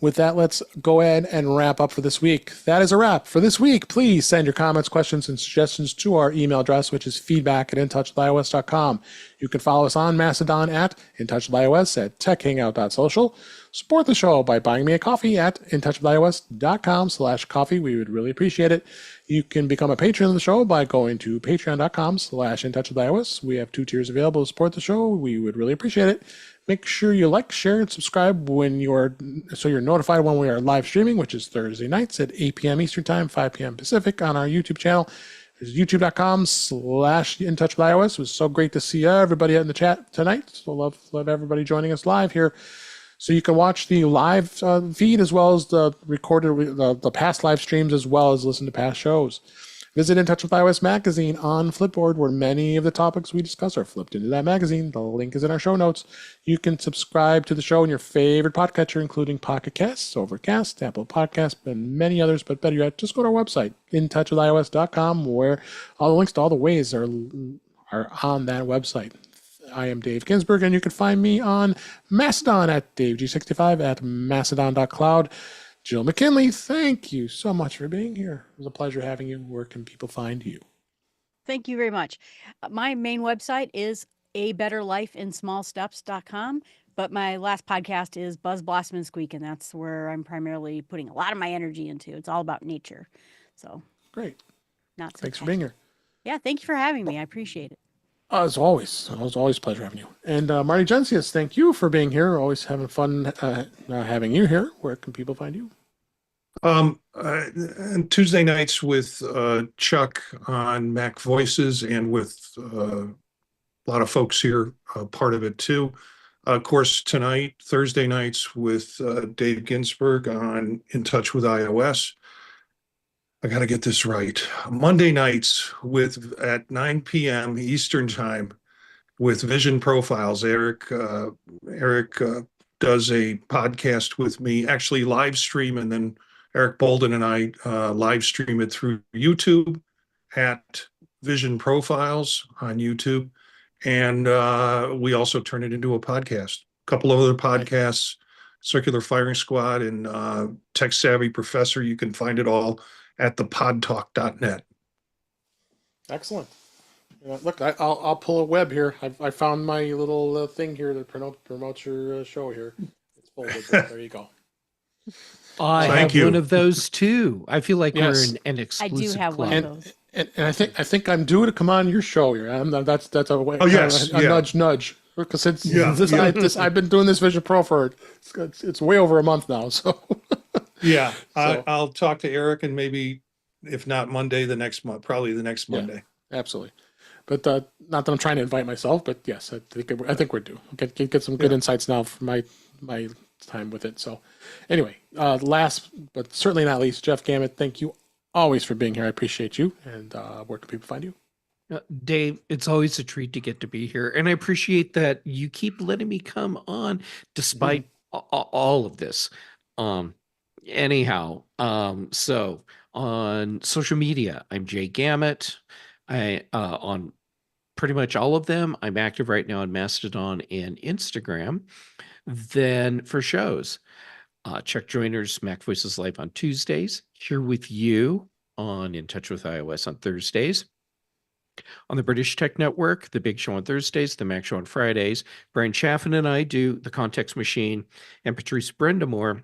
[SPEAKER 2] with that, let's go ahead and wrap up for this week. That is a wrap for this week. Please send your comments, questions, and suggestions to our email address, which is feedback@intouchwithios.com. You can follow us on Mastodon at intouchwithios, at techhangout.social. Support the show by buying me a coffee at intouchwithios.com/coffee. We would really appreciate it. You can become a patron of the show by going to patreon.com/intouchwithios. We have 2 tiers available to support the show. We would really appreciate it. Make sure you like, share, and subscribe so you're notified when we are live streaming, which is Thursday nights at 8 p.m. Eastern Time, 5 p.m. Pacific on our YouTube channel. It's youtube.com/intouchwithios. It was so great to see everybody in the chat tonight. So love everybody joining us live here. So you can watch the live feed as well as the recorded, the past live streams, as well as listen to past shows. Visit In Touch with iOS magazine on Flipboard, where many of the topics we discuss are flipped into that magazine. The link is in our show notes. You can subscribe to the show in your favorite podcatcher, including Pocket Casts, Overcast, Apple Podcasts, and many others. But better yet, just go to our website, intouchwithios.com, where all the links to all the ways are on that website. I am Dave Ginsburg, and you can find me on Mastodon at DaveG65 at mastodon.cloud. Jill McKinley, thank you so much for being here. It was a pleasure having you. Where can people find you?
[SPEAKER 3] Thank you very much. My main website is abetterlifeinsmallsteps.com, but my last podcast is Buzz Blossom and Squeak, and that's where I'm primarily putting a lot of my energy into. It's all about nature. So
[SPEAKER 2] Great.
[SPEAKER 3] not so
[SPEAKER 2] Thanks for being here.
[SPEAKER 3] Yeah, thank you for having me. I appreciate it.
[SPEAKER 2] As always, it was always a pleasure having you. And Marty Gensius, thank you for being here. Always having fun having you here. Where can people find you?
[SPEAKER 4] And Tuesday nights with Chuck on Mac Voices and with a lot of folks here, part of it too. Of course, tonight, Thursday nights with Dave Ginsburg on In Touch with iOS. I got to get this right. Monday nights with at 9 p.m. Eastern time with Vision Profiles. Eric does a podcast with me, actually live stream, and then Eric Bolden and I live stream it through YouTube at Vision Profiles on YouTube, and we also turn it into a podcast. A couple of other podcasts, Circular Firing Squad and Tech Savvy Professor. You can find it all at thepodtalk.net.
[SPEAKER 2] Excellent. Look, I'll pull a web here. I found my little thing here that promotes your show here. It's folded. There you go.
[SPEAKER 1] I
[SPEAKER 4] Thank
[SPEAKER 1] have
[SPEAKER 4] you.
[SPEAKER 1] one of those too. I feel like
[SPEAKER 2] Yes.
[SPEAKER 1] we're in an
[SPEAKER 3] I
[SPEAKER 1] exclusive
[SPEAKER 3] do have
[SPEAKER 1] club.
[SPEAKER 3] one of those.
[SPEAKER 2] And I think I'm due to come on your show here. That's a way.
[SPEAKER 4] Oh, yes,
[SPEAKER 2] a
[SPEAKER 4] yeah.
[SPEAKER 2] nudge. Because it's
[SPEAKER 4] Yeah,
[SPEAKER 2] this,
[SPEAKER 4] yeah.
[SPEAKER 2] I've been doing this Vision Pro for it's way over a month now. So
[SPEAKER 4] Yeah,
[SPEAKER 2] So-
[SPEAKER 4] I'll talk to Eric and maybe if not Monday, the next month, probably the next
[SPEAKER 2] Yeah.
[SPEAKER 4] Monday.
[SPEAKER 2] absolutely. But not that I'm trying to invite myself, but yes, I think we're due. Get some good insights now from my time with it. So anyway, last but certainly not least, Jeff Gamet, thank you always for being here. I appreciate you. And where can people find you?
[SPEAKER 1] Dave, it's always a treat to get to be here. And I appreciate that you keep letting me come on despite all of this. Anyhow, so on social media, I'm Jay Gamet. I on pretty much all of them. I'm active right now on Mastodon and Instagram. Then for shows, Chuck Joyner's Mac Voices Live on Tuesdays, here with you on In Touch with iOS on Thursdays. On the British Tech Network, the Big Show on Thursdays, the Mac Show on Fridays. Brian Chaffin and I do The Context Machine, and Patrice Brendamore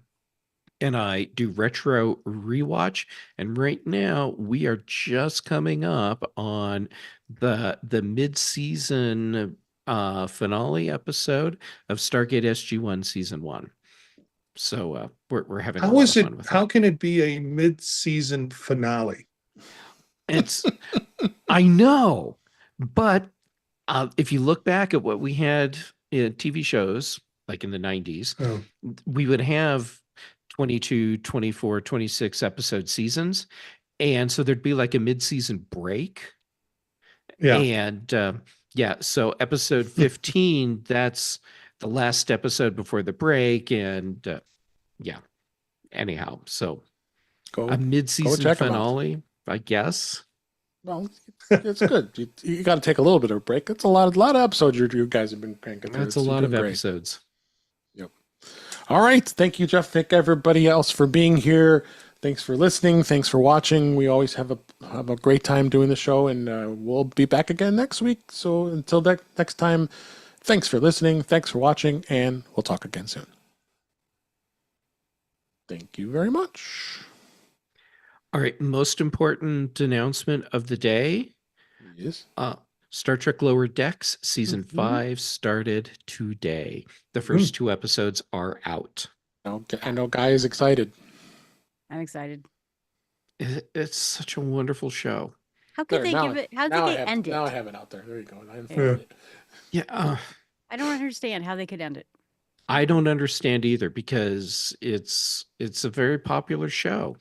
[SPEAKER 1] and I do Retro Rewatch. And right now, we are just coming up on the mid-season finale episode of Stargate SG-1 Season 1. So we're having a
[SPEAKER 4] How
[SPEAKER 1] lot
[SPEAKER 4] is
[SPEAKER 1] of
[SPEAKER 4] it?
[SPEAKER 1] fun with
[SPEAKER 4] How
[SPEAKER 1] it.
[SPEAKER 4] can it be a mid-season finale?
[SPEAKER 1] It's I know, but if you look back at what we had in TV shows like in the 90s,
[SPEAKER 4] Oh,
[SPEAKER 1] we would have 22, 24, 26 episode seasons. And so there'd be like a mid-season break.
[SPEAKER 4] yeah.
[SPEAKER 1] And so episode 15, that's the last episode before the break. And anyhow, so
[SPEAKER 2] Go
[SPEAKER 1] a mid-season
[SPEAKER 2] check 'em out.
[SPEAKER 1] finale, I guess.
[SPEAKER 2] Well, it's good. You got to take a little bit of a break. It's a lot of episodes you guys have been cranking through.
[SPEAKER 1] That's a
[SPEAKER 2] It's
[SPEAKER 1] lot of
[SPEAKER 2] been great.
[SPEAKER 1] episodes.
[SPEAKER 2] All right. Thank you, Jeff. Thank everybody else for being here. Thanks for listening. Thanks for watching. We always have a great time doing the show, and we'll be back again next week. So until next time, thanks for listening. Thanks for watching, and we'll talk again soon. Thank you very much.
[SPEAKER 1] All right. Most important announcement of the day.
[SPEAKER 2] Yes.
[SPEAKER 1] Star Trek Lower Decks season
[SPEAKER 3] Mhm.
[SPEAKER 1] 5 started today. The first 2 episodes are out.
[SPEAKER 2] I know Guy is excited.
[SPEAKER 3] I'm excited.
[SPEAKER 1] It's such a wonderful show.
[SPEAKER 3] How could
[SPEAKER 2] There,
[SPEAKER 3] they
[SPEAKER 2] now
[SPEAKER 3] give
[SPEAKER 2] I-
[SPEAKER 3] it? How
[SPEAKER 2] now
[SPEAKER 3] could
[SPEAKER 2] I
[SPEAKER 3] they
[SPEAKER 2] have,
[SPEAKER 3] end it?
[SPEAKER 2] Now I have it out there. There you go. I
[SPEAKER 3] Yeah.
[SPEAKER 2] found it.
[SPEAKER 1] Yeah,
[SPEAKER 3] I don't understand how they could end it.
[SPEAKER 1] I don't understand either because it's a very popular show.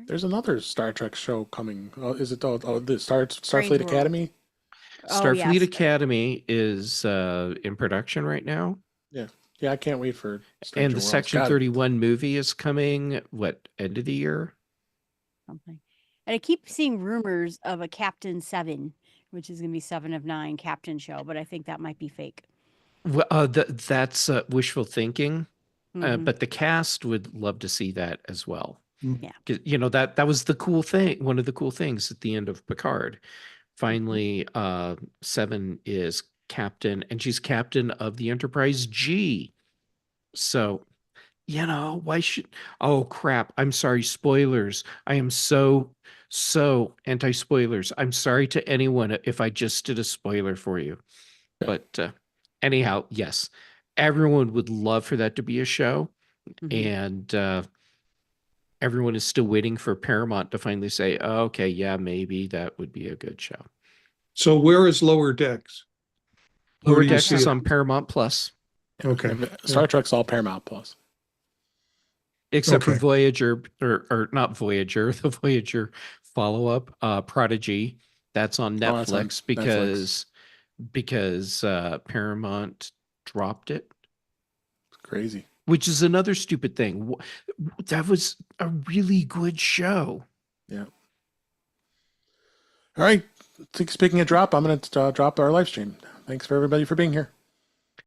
[SPEAKER 2] There's another Star Trek show coming. Is it the Starfleet
[SPEAKER 3] Strange World.
[SPEAKER 2] Academy?
[SPEAKER 1] Starfleet
[SPEAKER 3] yes.
[SPEAKER 1] Academy is in production right now,
[SPEAKER 2] Yeah, I can't wait for
[SPEAKER 1] and
[SPEAKER 2] Stranger
[SPEAKER 1] the
[SPEAKER 2] Worlds.
[SPEAKER 1] Section
[SPEAKER 2] God,
[SPEAKER 1] 31 movie is coming. What, end of the year?
[SPEAKER 3] Something. And I keep seeing rumors of a Captain 7, which is going to be 7 of 9 Captain show, but I think that might be fake.
[SPEAKER 1] Well, that's wishful thinking,
[SPEAKER 3] Mhm.
[SPEAKER 1] but the cast would love to see that as well.
[SPEAKER 3] Yeah.
[SPEAKER 1] 'Cause, that was the cool thing. One of the cool things at the end of Picard. Finally, 7 is captain, and she's captain of the Enterprise G. So, why should? Oh crap! I'm sorry. Spoilers. I am so So, anti-spoilers. I'm sorry to anyone if I just did a spoiler for you.
[SPEAKER 2] Yeah.
[SPEAKER 1] But anyhow, yes, everyone would love for that to be a show.
[SPEAKER 3] Mhm.
[SPEAKER 1] And everyone is still waiting for Paramount to finally say, oh, okay, yeah, maybe that would be a good show.
[SPEAKER 4] So where is Lower Decks? Where
[SPEAKER 1] Lower
[SPEAKER 4] do you
[SPEAKER 1] Decks
[SPEAKER 4] see
[SPEAKER 1] is
[SPEAKER 4] it?
[SPEAKER 1] on Paramount Plus,
[SPEAKER 4] Okay.
[SPEAKER 2] Star Trek's all Paramount Plus.
[SPEAKER 1] except for
[SPEAKER 4] Okay.
[SPEAKER 1] Voyager, or not Voyager, the Voyager follow-up, Prodigy. That's on
[SPEAKER 2] Oh, that's on
[SPEAKER 1] Netflix
[SPEAKER 2] Netflix.
[SPEAKER 1] because Paramount dropped it,
[SPEAKER 2] It's crazy.
[SPEAKER 1] which is another stupid thing. That was a really good show.
[SPEAKER 2] Yeah. All right. Speaking of drop, I'm going to drop our live stream. Thanks for everybody for being here.